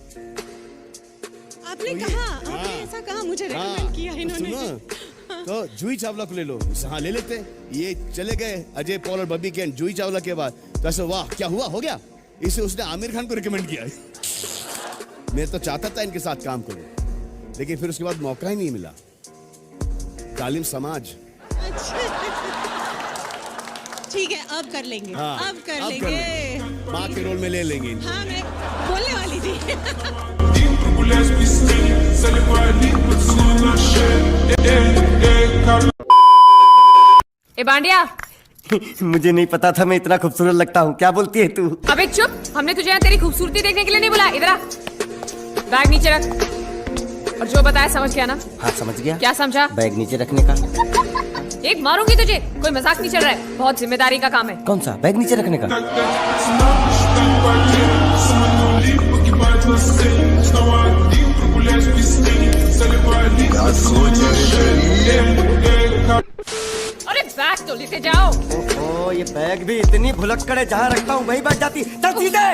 [SPEAKER 22] आपने कहा, आपने ऐसा कहा, मुझे रेकमेंड किया इन्होंने।
[SPEAKER 16] तो जूही चावला को ले लो। हाँ ले लेते। ये चले गए अजय पॉल और बॉबी कैन जूही चावला के बाद, तो ऐसे वाह क्या हुआ, हो गया। इसे उसने आमिर खान को रिकमेंड किया। मैं तो चाहता था इनके साथ काम करूं, लेकिन फिर उसके बाद मौका ही नहीं मिला। तालिम समाज।
[SPEAKER 22] ठीक है, अब कर लेंगे।
[SPEAKER 16] हाँ,
[SPEAKER 22] अब कर लेंगे।
[SPEAKER 16] माँ के रोल में ले लेंगे।
[SPEAKER 22] हाँ, मैं बोलने वाली थी।
[SPEAKER 7] ए बांडिया,
[SPEAKER 17] मुझे नहीं पता था मैं इतना खूबसूरत लगता हूँ। क्या बोलती है तू?
[SPEAKER 7] अबे चुप, हमने तुझे यहाँ तेरी खूबसूरती देखने के लिए नहीं बुलाया। इधर आ, बैग नीचे रख, और जो बताया समझ गया ना?
[SPEAKER 17] हाँ समझ गया।
[SPEAKER 7] क्या समझा?
[SPEAKER 17] बैग नीचे रखने का।
[SPEAKER 7] एक मारूंगी तुझे, कोई मजाक नहीं चल रहा है, बहुत जिम्मेदारी का काम है।
[SPEAKER 17] कौन सा? बैग नीचे रखने का।
[SPEAKER 7] अरे बैग तो लेके जाओ।
[SPEAKER 17] ओहो, ये बैग भी इतनी भुलक्कड़ है, जहाँ रखता हूँ वहीं बैठ जाती। चल सीधे।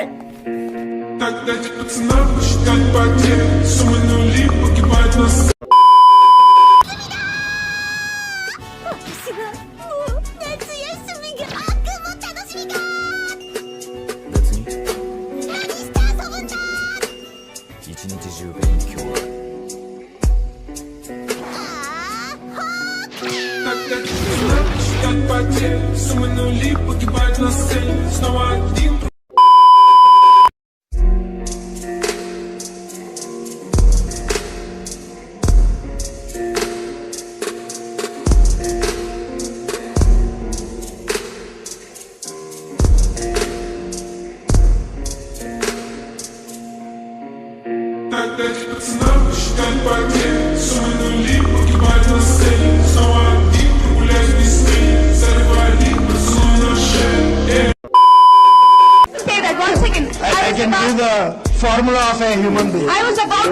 [SPEAKER 21] I can do the formula of a human being.
[SPEAKER 22] I was about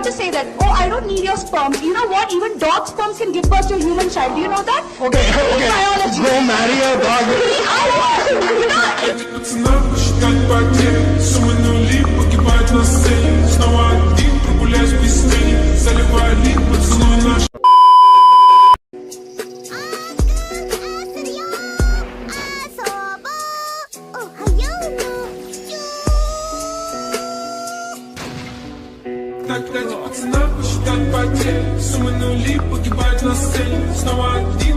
[SPEAKER 22] to say that. Oh, I don't need your sperm. You know what? Even dog sperms can give birth to a human child. Do you know that?
[SPEAKER 21] Okay. Biology. Go marry a dog.
[SPEAKER 9] Тогда пацана посчитать потек, суммы нули погибают на сцене, снова один.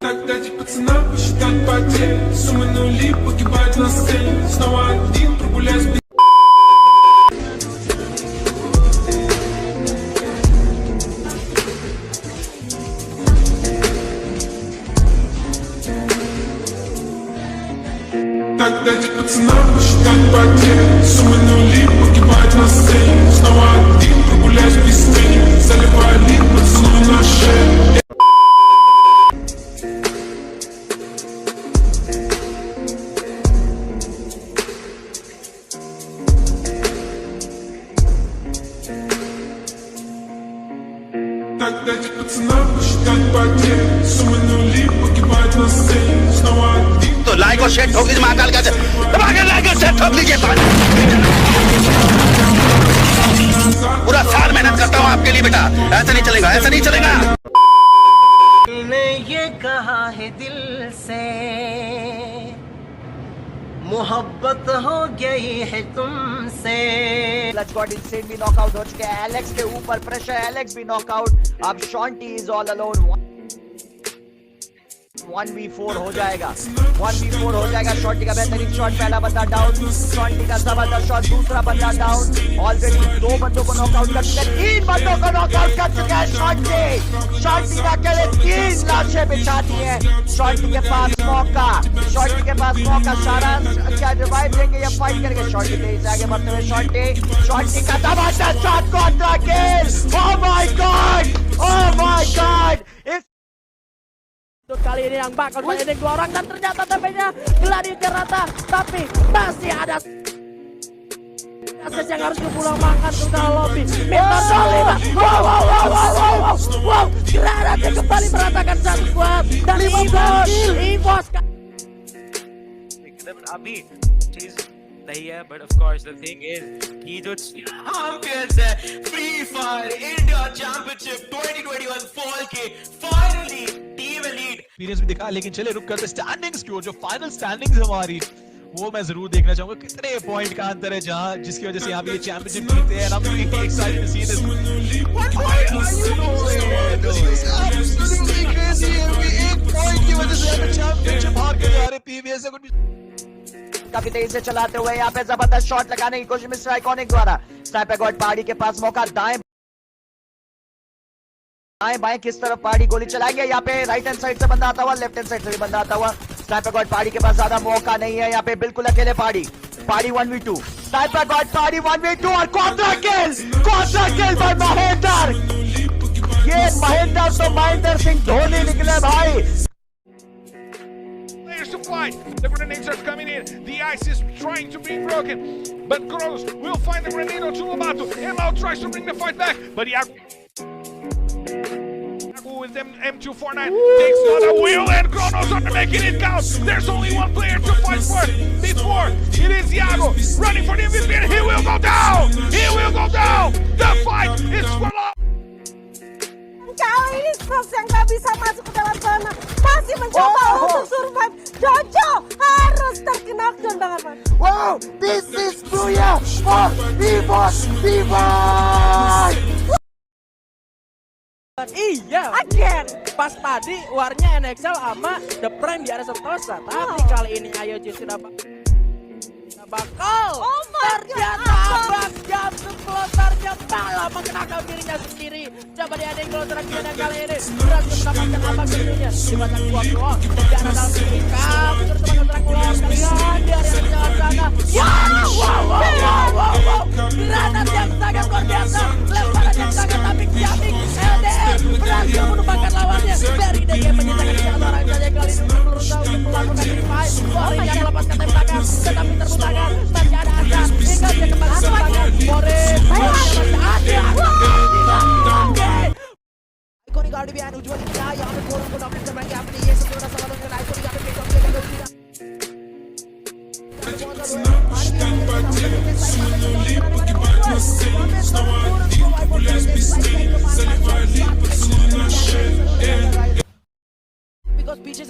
[SPEAKER 9] Так дайте пацанам посчитать потери, суммы нули погибают на сцене, снова один прогуляюсь без... Так дайте пацанам посчитать потери, суммы нули погибают на сцене, снова один прогуляюсь без тени, заливая лик поцелуй на шее. Так дайте пацанам посчитать потери, суммы нули погибают на сцене, снова один.
[SPEAKER 1] तो like और share ठोक दीजिए महाकाल का like और share ठोक दीजिए पूरा साल मेहनत करता हूँ आपके लिए बेटा ऐसा नहीं चलेगा ऐसा नहीं चलेगा
[SPEAKER 20] ने ये कहा है दिल से मोहब्बत हो गई है तुमसे
[SPEAKER 23] गॉट इंसेनली नॉकआउट हो चुके हैं एलेक्स के ऊपर प्रेशर एलेक्स भी नॉकआउट अब शॉन्टी इज ऑल अलोन 1v4 हो जाएगा 1v4 हो जाएगा शॉन्टी का बेहतरीन शॉट पहला बंदा डाउन शॉन्टी का जबरदस्त शॉट दूसरा बंदा डाउन ऑलरेडी 2 बंदों को नॉकआउट कर चुके हैं 3 बंदों को नॉकआउट कर चुके हैं शॉन्टी ने अकेले 3 लाशें बिछा दी हैं शॉन्टी के पास मौका सारांश क्या रिवाइव देंगे या फाइट करेंगे शॉन्टी तेजी से आगे बढ़ते हुए शॉन्टी का जबरदस्त shot Contra kill oh my God
[SPEAKER 24] kali ini yang bakal menjadi 2 orang dan ternyata TP-nya Gladiator rata tapi masih ada akses yang harus dipulang makan ke dalam lobby minta Solima wow granatnya kembali meratakan satu squad dan Evos
[SPEAKER 25] अभी चीज नहीं है but of course the thing is he just champions है Free Fire India Championship 2021 fall के finally team elite
[SPEAKER 26] experience भी दिखा लेकिन चले रुक करते स्टैंडिंग्स की ओर जो फाइनल स्टैंडिंग्स हमारी वो मैं जरूर देखना चाहूंगा कितने पॉइंट का अंतर है जहां जिसकी वजह से यहाँ पे ये चैंपियनशिप जीते हैं I'm really excited to see this what are you doing this is absolutely crazy we 1 point की वजह से हमें चैंपियनशिप हार के जा रहे पीवीएस से कुछ
[SPEAKER 23] काफी तेजी से चलाते हुए यहाँ पे जबरदस्त शॉट लगाने की कोशिश मिस्टर आइकॉनिक द्वारा स्नाइपर गॉड पहाड़ी के पास मौका दाएं बाएं किस तरफ पहाड़ी गोली चलाएंगे यहाँ पे राइट हैंड साइड से बंदा आता हुआ लेफ्ट हैंड साइड से भी बंदा आता हुआ स्नाइपर गॉड पहाड़ी के पास ज्यादा मौका नहीं है यहाँ पे बिल्कुल अकेले पहाड़ी 1v2 स्नाइपर गॉड पहाड़ी 1v2 और कॉन्ट्रा किल बाय महेंद्र ये महेंद्र तो महेंद्र सिंह धोनी निकले भाई
[SPEAKER 27] To fight. The grenades are coming in. The ice is trying to be broken. But Kronos will find the grenade on Chulumato. Emao tries to bring the fight back. But Yaku with them M249 takes on a wheel and Kronos are making it count. There's only one player to fight for before. It is Iago running for the MVP and he will go down. He will go down. The fight is for love.
[SPEAKER 24] kali ini Spurs yang gak bisa masuk ke dalam sana masih mencoba untuk survive. Jojo harus terkena knockdown banget man.
[SPEAKER 23] Wow, this is Booyah for Evos.
[SPEAKER 24] Iya, again. Pas tadi warnya NXL sama The Prime di area Sentosa, tapi kali ini Ayoji sudah bakal ternyata abang jam pelontarnya malah mengenakkan dirinya sendiri. Coba dia ada gelontaran gila kali ini berhasil mendapatkan abang tentunya dipasang 2 blok di arah dalam kiri kamu terus gelontaran keluar kalian di area jalan sana. Wow granat yang sangat luar biasa, lemparan yang sangat apik-apik. LDR berhasil menumpahkan lawannya dari DG menyisakan 1 orang saja kali ini berusaha untuk melakukan revive. Warrior melepaskan tembakan tetapi terputar masih ada Asa hingga dia kembali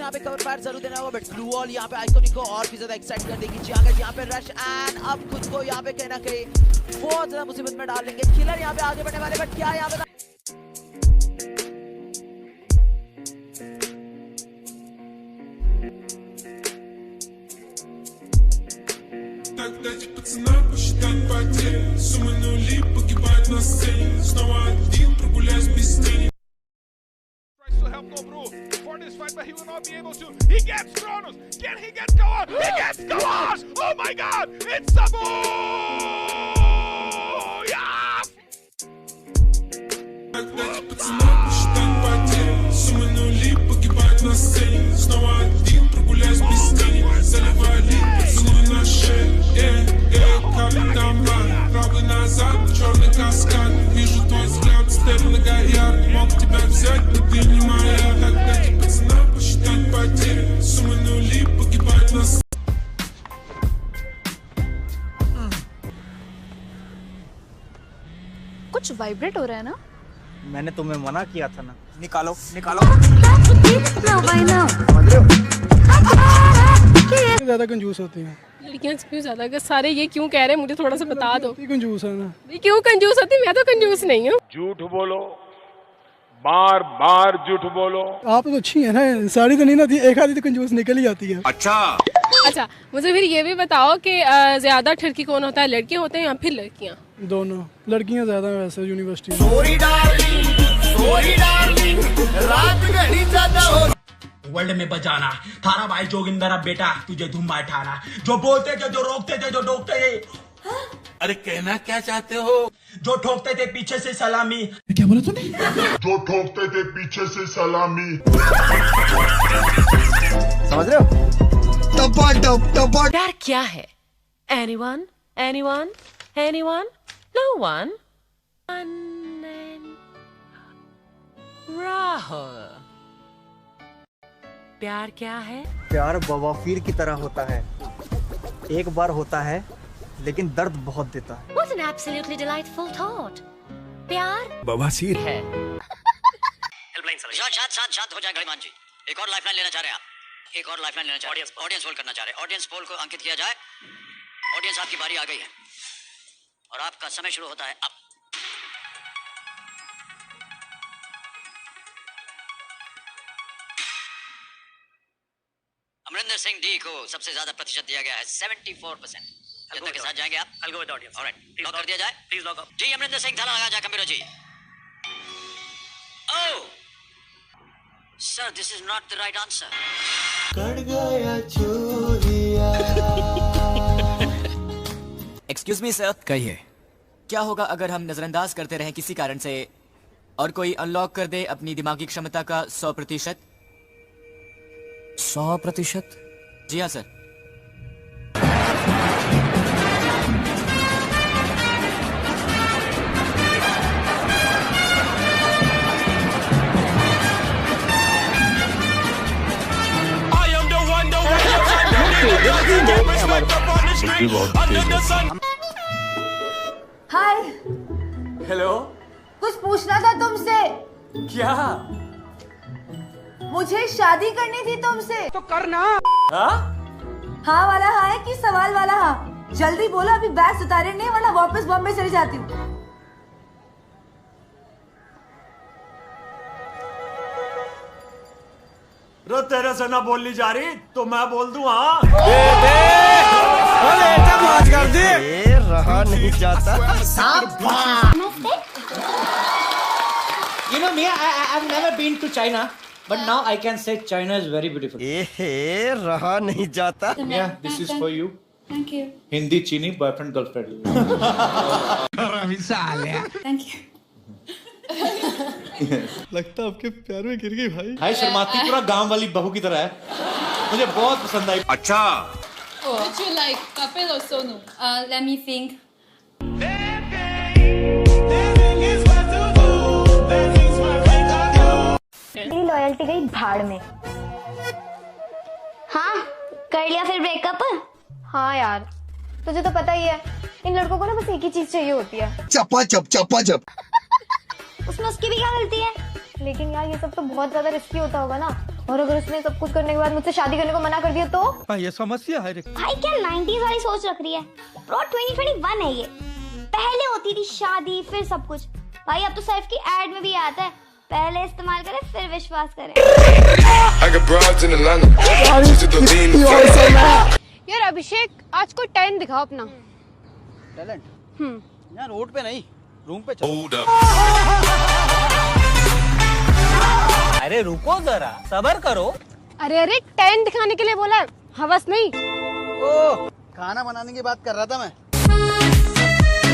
[SPEAKER 24] यहाँ पे cover fire जरूर देना होगा, but blue wall यहाँ पे iconic को और भी ज्यादा एक्साइट कर देगी। जियागो यहाँ पे रश एंड अब खुद को यहाँ पे कहीं ना कहीं बहुत ज्यादा मुसीबत में डाल देंगे। किलर यहाँ पे आगे बढ़ने वाले, बट क्या यहाँ पे
[SPEAKER 9] Дать пацанам посчитать потери. Суммы нули погибают на сцене. Снова один прогуляюсь без тени.
[SPEAKER 27] Tries to help Nobru for this fight, but he will not be able to. He gets Kronos. Can he get Kawash? He gets Kawash! Oh my god! It's Sabu! Yeah!
[SPEAKER 9] Дать пацанам посчитать потери. Суммы нули погибают на сцене. Снова один прогуляюсь без тени. Заливали поцелуй на шею. Капитан Мар, правый назад, черный каскад. Вижу твой взгляд, степ на гояр. Мог тебя взять, но ты не моя. Дать пацанам посчитать потери. Суммы нули погибают на сцене.
[SPEAKER 15] कुछ vibrate हो रहा है ना?
[SPEAKER 17] मैंने तुम्हें मना किया था ना। निकालो निकालो।
[SPEAKER 2] ज्यादा कंजूस होती हैं
[SPEAKER 15] लड़कियां क्यों ज्यादा? अगर सारे ये क्यों कह रहे हैं मुझे थोड़ा सा बता दो।
[SPEAKER 2] कंजूस है ना?
[SPEAKER 15] क्यों कंजूस होती? मैं तो कंजूस नहीं हूँ।
[SPEAKER 27] झूठ बोलो, बार बार झूठ बोलो।
[SPEAKER 2] आप तो अच्छी है ना, सारी तो नहीं ना थी, एक आधी तो कंजूस निकल ही आती है।
[SPEAKER 15] अच्छा मुझे फिर ये भी बताओ कि ज्यादा ठरकी कौन होता है, लड़के होते हैं या फिर लड़कियाँ?
[SPEAKER 2] दोनों। लड़कियां ज्यादा हैं वैसे यूनिवर्सिटी में।
[SPEAKER 6] वर्ल्ड में बजाना थारा भाई जोगिंदर अब बेटा तुझे धुम्मा ठाना। जो बोलते थे, जो रोकते थे, जो डोकते थे। अरे कहना क्या चाहते हो? जो ठोकते थे पीछे से सलामी। क्या बोला तूने?
[SPEAKER 9] जो ठोकते थे पीछे से सलामी।
[SPEAKER 17] समझ रहे हो?
[SPEAKER 22] प्यार क्या है? Anyone? Anyone? Anyone? No one? Rahul, प्यार क्या है?
[SPEAKER 17] प्यार बवाफीर की तरह होता है, एक बार होता है लेकिन दर्द बहुत देता है।
[SPEAKER 4] What an absolutely delightful thought. प्यार
[SPEAKER 17] बवासीर है।
[SPEAKER 5] Helpline service. शांत हो जाए गणिमान जी। एक और लाइफलाइन लेना चाह रहे हैं आप? एक और लाइफलाइन लेना चाह रहे हैं? ऑडियंस पोल करना चाह रहे हैं। ऑडियंस पोल को अंकित किया जाए। ऑडियंस आपकी बारी आ गई है और आपका समय शुरू होता है अब। अमरिंदर सिंह डी को सबसे ज्यादा प्रतिशत दिया गया है 74%। कितना के साथ जाएंगे आप? I'll go with the audience. Alright. Lock कर दिया जाए? Please log up. जी अमरिंदर सिंह थाला लगा जाए computer ji. Oh, sir, this is not the right answer.
[SPEAKER 20] कर गया चोरिया।
[SPEAKER 8] एक्सक्यूज मी सर, कहिए क्या होगा अगर हम नजरअंदाज करते रहें किसी कारण से और कोई अनलॉक कर दे अपनी दिमागी क्षमता का 100%? 100%? जी हाँ सर।
[SPEAKER 11] हाय।
[SPEAKER 8] हेलो।
[SPEAKER 11] कुछ पूछना था तुमसे।
[SPEAKER 8] क्या?
[SPEAKER 11] मुझे शादी करनी थी तुमसे।
[SPEAKER 8] तो करना।
[SPEAKER 11] हाँ वाला हाँ है कि सवाल वाला हाँ? जल्दी बोलो, अभी बैग उतारे नहीं वरना वापस बॉम्बे चली जाती हूँ।
[SPEAKER 6] रो तेरे से ना बोलनी जा रही तो मैं बोल दूं। हाँ
[SPEAKER 17] कर दे। रहा नहीं जाता।
[SPEAKER 20] You know me, I've never been to China, but now I can say China is very beautiful.
[SPEAKER 17] रहा नहीं जाता।
[SPEAKER 20] Yeah, this is for you.
[SPEAKER 15] Thank you.
[SPEAKER 20] Hindi चीनी बॉयफ्रेंड गर्लफ्रेंड।
[SPEAKER 15] Thank you.
[SPEAKER 2] लगता आपके प्यार में गिर गई भाई।
[SPEAKER 20] हाय शर्माती पूरा गांव वाली बहू की तरह है, मुझे बहुत पसंद आई।
[SPEAKER 1] अच्छा।
[SPEAKER 15] Would you like Kapil or Sonu? Let me think.
[SPEAKER 4] तेरी लॉयल्टी गई भाड़ में। हाँ कर लिया फिर ब्रेकअप? हाँ यार तुझे तो पता ही है इन लड़कों को ना बस एक ही चीज चाहिए होती है,
[SPEAKER 16] चपा चप।
[SPEAKER 4] उसमें उसकी भी क्या गलती है? लेकिन यार ये सब तो बहुत ज्यादा रिस्की होता होगा ना, और अगर उसने सब कुछ करने के बाद मुझसे शादी करने को मना कर दिया तो?
[SPEAKER 2] ये समस्या है।
[SPEAKER 4] भाई क्या 90s वाली सोच रख रही है? ब्रो 2021 है ये। पहले होती थी शादी फिर सब कुछ। भाई अब तो सैफ की एड में भी आता है, पहले इस्तेमाल करें फिर विश्वास करें।
[SPEAKER 22] यार अभिषेक, आज कोई टैलेंट दिखाओ अपना।
[SPEAKER 17] टैलेंट? यार रोड पे नहीं, रूम पे चलो। अरे रुको जरा, सब्र करो।
[SPEAKER 22] अरे अरे, टैलेंट दिखाने के लिए बोला है, हवस नहीं।
[SPEAKER 17] ओह, खाना बनाने की बात कर रहा था मैं।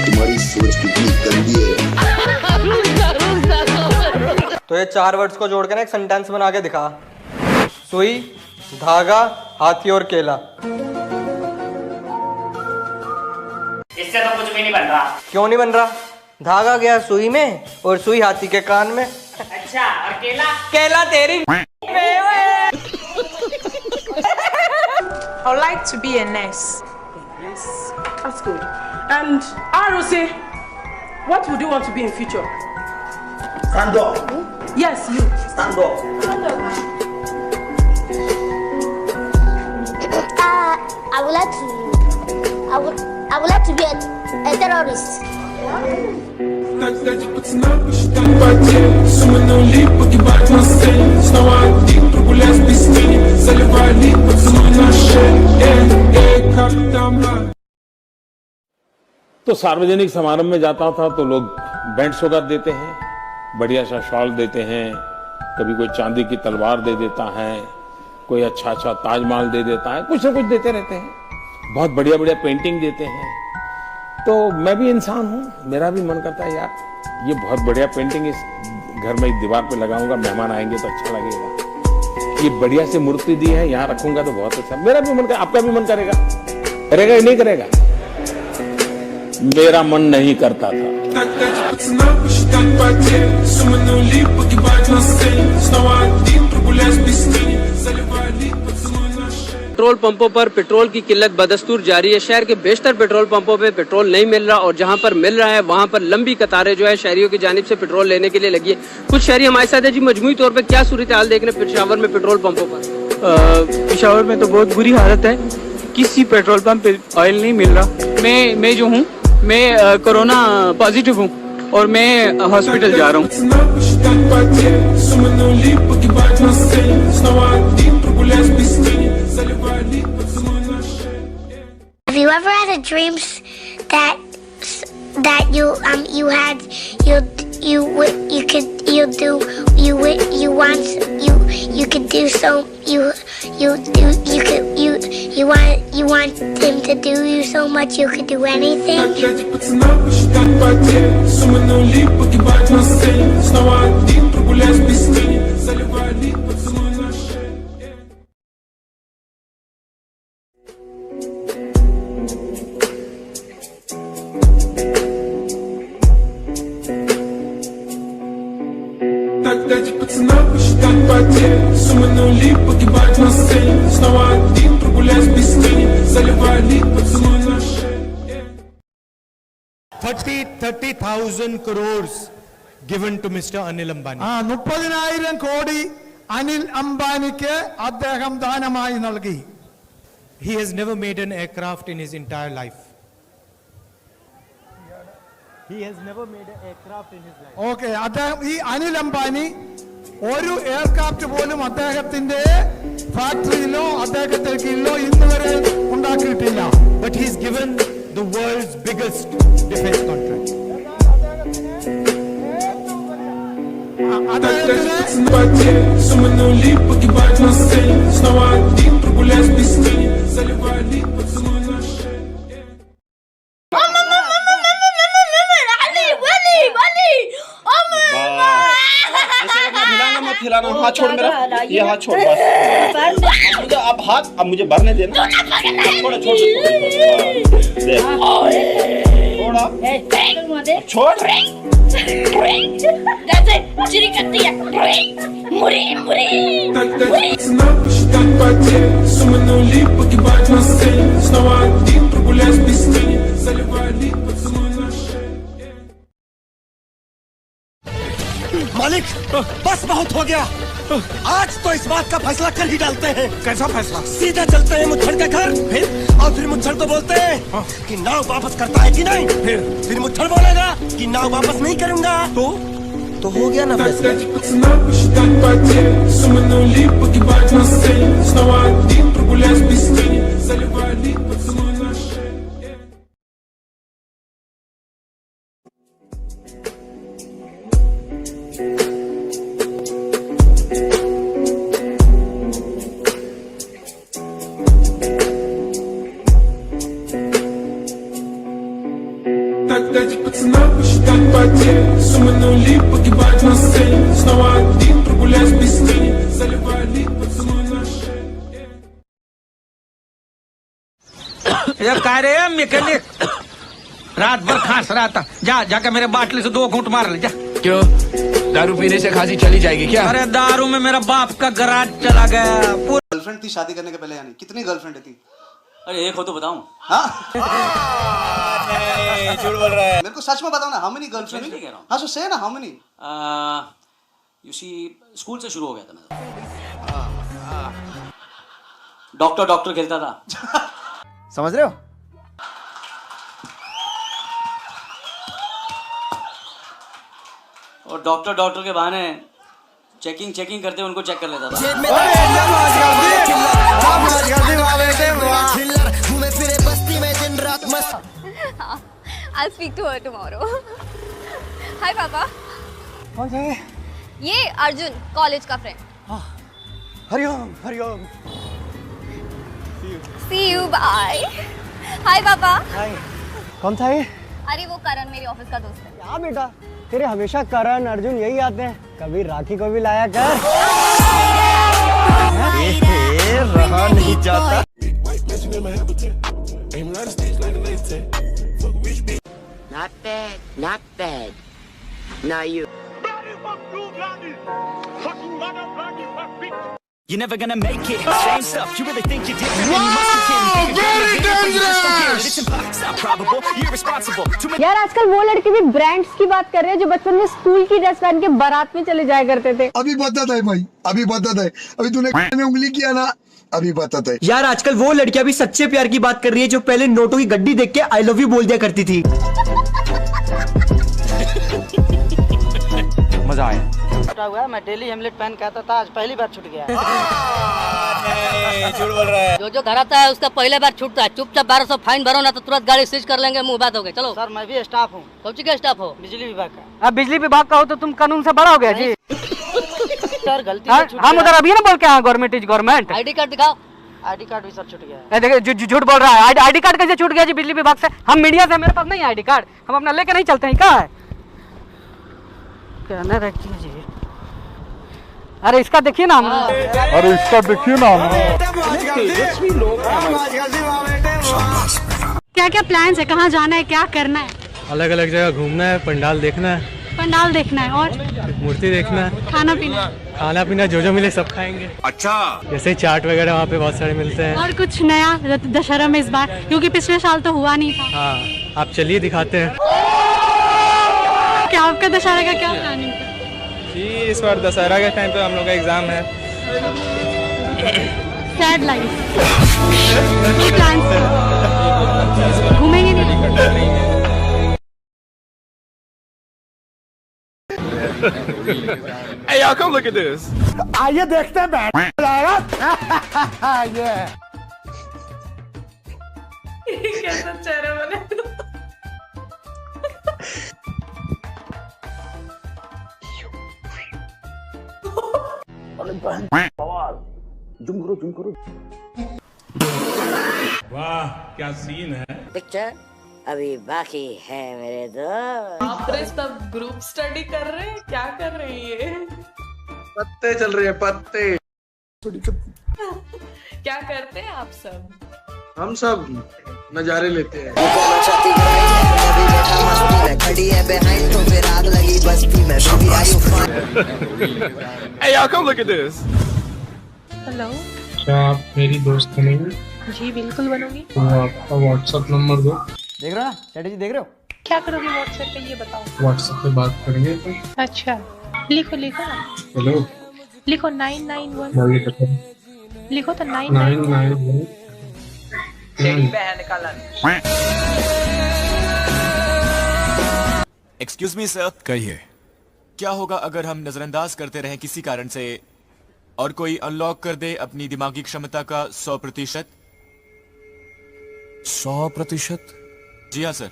[SPEAKER 21] तुम्हारी सोच कितनी गंदी है।
[SPEAKER 23] तो ये 4 वर्ड्स को जोड़ कर एक सेंटेंस बना के दिखा। सुई, धागा, हाथी और केला।
[SPEAKER 24] इससे तो कुछ भी नहीं बन रहा।
[SPEAKER 23] क्यों नहीं बन रहा? धागा गया सुई में और सुई हाथी के कान में।
[SPEAKER 24] अच्छा, और केला?
[SPEAKER 23] केला तेरी।
[SPEAKER 22] I would like to be a nurse.
[SPEAKER 15] Yes, that's good. And ROC, what would you want to be in future?
[SPEAKER 17] Stand up.
[SPEAKER 15] Yes, you.
[SPEAKER 17] Stand up.
[SPEAKER 4] I would like to be a terrorist.
[SPEAKER 14] तो सार्वजनिक समारोह में जाता था तो लोग band सौगात देते हैं, बढ़िया सा शॉल देते हैं, कभी कोई चांदी की तलवार दे देता है, कोई अच्छा अच्छा ताजमहल दे देता है, कुछ ना कुछ देते रहते हैं, बहुत बढ़िया बढ़िया पेंटिंग देते हैं। तो मैं भी इंसान हूँ, मेरा भी मन करता है यार ये बहुत बढ़िया पेंटिंग इस घर में दीवार पे लगाऊंगा, मेहमान आएंगे तो अच्छा लगेगा। ये बढ़िया सी मूर्ति दी है, यहाँ रखूंगा तो बहुत अच्छा। मेरा भी मन कर, आपका भी मन करेगा? करेगा या नहीं करेगा? मेरा मन नहीं करता था।
[SPEAKER 3] पेट्रोल पंपों पर पेट्रोल की किल्लत बदस्तूर जारी है। शहर के बेशतर पेट्रोल पंपों पे पेट्रोल नहीं मिल रहा और जहां पर मिल रहा है वहां पर लंबी कतारें जो है शहरियों की जानिब से पेट्रोल लेने के लिए लगी है। कुछ शहरी हमारे साथ है जी। मजमूई तौर पे क्या सूरत हाल देख रहे हैं पेशावर में पेट्रोल पंपों पर? पेशावर में तो बहुत बुरी हालत है, किसी पेट्रोल पंप पे ऑयल नहीं मिल रहा। मैं जो हूँ, मैं कोरोना पॉजिटिव हूँ और मैं हॉस्पिटल जा रहा हूँ।
[SPEAKER 4] Have you ever had a dream that you want him to do you so much you could do anything?
[SPEAKER 7] $30,000 crores given to Mr. Anil Ambani.
[SPEAKER 21] 30,000 കോടി അനിൽ അംബാനിക്ക് അദ്ദേഹം ദാനമായി നൽകി.
[SPEAKER 7] He has never made an aircraft in his entire life. He has never made an aircraft in his life.
[SPEAKER 21] Okay, അദ്ദേഹം ഈ അനിൽ അംബാനി ഒരു aircraft പോലും അദ്ദേഹത്തിന്റെ ഫാക്ടറിയിലോ അദ്ദേഹത്തിന്റെ കീഴിലോ ഇന്ന് വരെ ഉണ്ടാക്കിയിട്ടില്ല.
[SPEAKER 7] But he's given the world's biggest defense contract.
[SPEAKER 10] खिलाना, हाथ छोड़ मेरा, ये हाथ छोड़ बस। मुझे अब हाथ, अब मुझे भरने देना। थोड़ा छोड़, छोड़,
[SPEAKER 4] जैसे चिरी करती है मुरी मुरी
[SPEAKER 17] मालिक बस बहुत हो गया, आज तो इस बात का फैसला कर ही डालते हैं। कैसा फैसला? सीधा चलते हैं मुच्छड़ के घर, फिर मुच्छड़ को बोलते हैं कि नाव वापस करता है कि नहीं, फिर मुच्छड़ बोलेगा कि नाव वापस नहीं करूंगा, तो हो गया ना फैसला।
[SPEAKER 9] Дайте пацанам посчитать потери, суммы нули, погибать на сцене. Снова один, прогуляюсь без тени, заливая лик, поцелуй на шее.
[SPEAKER 6] क्या रे मैकेनिक, रात भर खांस रहा था, जाके मेरे बाटली से 2 घूंट मार ले जा।
[SPEAKER 1] क्यों? दारू पीने से खांसी चली जाएगी क्या?
[SPEAKER 6] अरे दारू में मेरा बाप का गराज चला गया।
[SPEAKER 10] गर्लफ्रेंड थी शादी करने के पहले यानी? कितनी गर्लफ्रेंड थी?
[SPEAKER 5] अरे एक हो तो बताऊं?
[SPEAKER 10] हाँ?
[SPEAKER 17] झूठ बोल रहा है।
[SPEAKER 10] मेरे को सच में बताओ ना, हाउ मेनी गर्लफ्रेंड?
[SPEAKER 5] नहीं कह रहा हूं।
[SPEAKER 10] हाँ, सो से ना, how many?
[SPEAKER 5] You see, school से शुरू हो गया था मैं। डॉक्टर खेलता था।
[SPEAKER 17] समझ रहे हो?
[SPEAKER 5] और डॉक्टर के बहाने चेकिंग करते उनको चेक कर लेता था।
[SPEAKER 4] I'll speak to her tomorrow. Hi पापा।
[SPEAKER 17] कौन सा है?
[SPEAKER 4] ये अर्जुन, कॉलेज का friend.
[SPEAKER 17] Hariom Hariom.
[SPEAKER 4] See you, bye. Hi पापा।
[SPEAKER 17] हाय। कौन था ये?
[SPEAKER 4] अरे वो करण, मेरी ऑफिस का दोस्त है।
[SPEAKER 17] क्या बेटा, तेरे हमेशा करण अर्जुन यही आते हैं, कभी राखी को भी लाया कर। रहा नहीं जाता।
[SPEAKER 23] Not bad. Now you.
[SPEAKER 8] You're never gonna make it. Same stuff. You really think you did it?
[SPEAKER 21] very dangerous.
[SPEAKER 8] It's not probable. You're irresponsible.
[SPEAKER 22] यार आजकल वो लड़के भी ब्रांड्स की बात कर रहे हैं जो बचपन में स्कूल की ड्रेस पहन के बारात में चले जाया करते थे।
[SPEAKER 2] अभी बताता है भाई, अभी बताता है। अभी तूने में उंगली किया ना, अभी बताता है।
[SPEAKER 17] यार आजकल वो लड़कियां भी सच्चे प्यार की बात कर रही है जो पहले नोटों की गड्डी देख के आई लव यू बोल दिया करती थी। मजा आया।
[SPEAKER 20] छूटा हुआ है, मैं डेली हेमलेट पहन के आता था, आज पहली बार छूट गया।
[SPEAKER 17] झूठ बोल रहा है।
[SPEAKER 20] जो धराता है उसका पहले बार छूटता है। चुपचाप 1200 फाइन भरो ना तो तुरंत गाड़ी सीज कर लेंगे, मुंह बात हो गए। चलो सर, मैं भी स्टाफ हूँ। कौन सी का स्टाफ हो? बिजली विभाग का। अब बिजली विभाग का हो तो तुम कानून से बड़ा हो गया जी। सर गलती हम उधर अभी ना बोल के government is government. ID card दिखाओ। आईडी कार्ड भी सर छूट गया। देखिए झूठ बोल रहा है। आईडी कार्ड कैसे छूट गया जी बिजली विभाग से? हम मीडिया से, मेरे पास नहीं आईडी कार्ड, हम अपना लेके नहीं चलते हैं। क्या है कहना रखती है जी? अरे इसका देखिए ना,
[SPEAKER 21] अरे इसका देखिए ना।
[SPEAKER 22] क्या क्या प्लान्स है, कहाँ जाना है, क्या करना है?
[SPEAKER 7] अलग अलग जगह घूमना है, पंडाल देखना है,
[SPEAKER 22] पंडाल देखना है और
[SPEAKER 7] मूर्ति देखना है,
[SPEAKER 22] खाना पीना
[SPEAKER 7] जो मिले सब खाएंगे। अच्छा, जैसे चाट वगैरह वहाँ पे बहुत सारे मिलते हैं।
[SPEAKER 22] और कुछ नया दशहरा में इस बार, क्योंकि पिछले साल तो हुआ नहीं था।
[SPEAKER 7] हाँ, आप चलिए दिखाते हैं।
[SPEAKER 22] क्या आपका दशहरा का क्या प्लानिंग है?
[SPEAKER 7] जी इस बार दशहरा के टाइम पे हम लोग का एग्जाम है।
[SPEAKER 22] Sad life. घूमेंगे नहीं?
[SPEAKER 7] Hey y'all, come look at this.
[SPEAKER 21] आइए देखते हैं बैठ जाएगा। ये
[SPEAKER 15] कैसा चेहरा बना।
[SPEAKER 21] जुम करो।
[SPEAKER 14] वाह क्या सीन है।
[SPEAKER 23] पिक्चर अभी बाकी है मेरे दोस्त।
[SPEAKER 15] आप सब ग्रुप स्टडी कर रहे हैं, क्या कर रहे हैं ये?
[SPEAKER 2] पत्ते चल रहे हैं, पत्ते।
[SPEAKER 15] क्या करते हैं आप सब?
[SPEAKER 2] हम सब नजारे लेते हैं।
[SPEAKER 7] Hey y'all, come look at this.
[SPEAKER 15] Hello,
[SPEAKER 9] क्या आप मेरी दोस्त बनेंगे?
[SPEAKER 15] जी बिल्कुल बनूंगी।
[SPEAKER 9] तो आपका व्हाट्सएप नंबर दो।
[SPEAKER 17] देख रहे हो ना स्ट्रेटेजी, देख रहे हो?
[SPEAKER 15] क्या करोगे व्हाट्सएप पे, ये बताओ।
[SPEAKER 9] व्हाट्सएप पे बात करेंगे तो।
[SPEAKER 15] अच्छा, लिखो लिखो ना,
[SPEAKER 9] हेलो
[SPEAKER 15] लिखो 991,
[SPEAKER 9] मैं लिखता हूँ
[SPEAKER 15] लिखो तो 991।
[SPEAKER 23] तेरी बहन का लन।
[SPEAKER 8] एक्सक्यूज मी सर, कहिए। क्या होगा अगर हम नजरअंदाज करते रहें किसी कारण से और कोई अनलॉक कर दे अपनी दिमागी क्षमता का 100%?
[SPEAKER 7] 100%?
[SPEAKER 8] जी हाँ सर।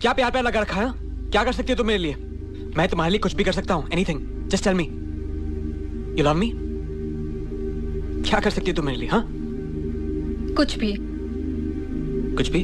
[SPEAKER 12] क्या प्यार प्यार लगा रखा है? क्या कर सकती है तुम मेरे लिए? मैं तुम्हारे लिए कुछ भी कर सकता हूँ। Anything, just tell me. You love me? क्या कर सकती है तुम मेरे लिए? हाँ,
[SPEAKER 15] कुछ भी।
[SPEAKER 12] कुछ भी?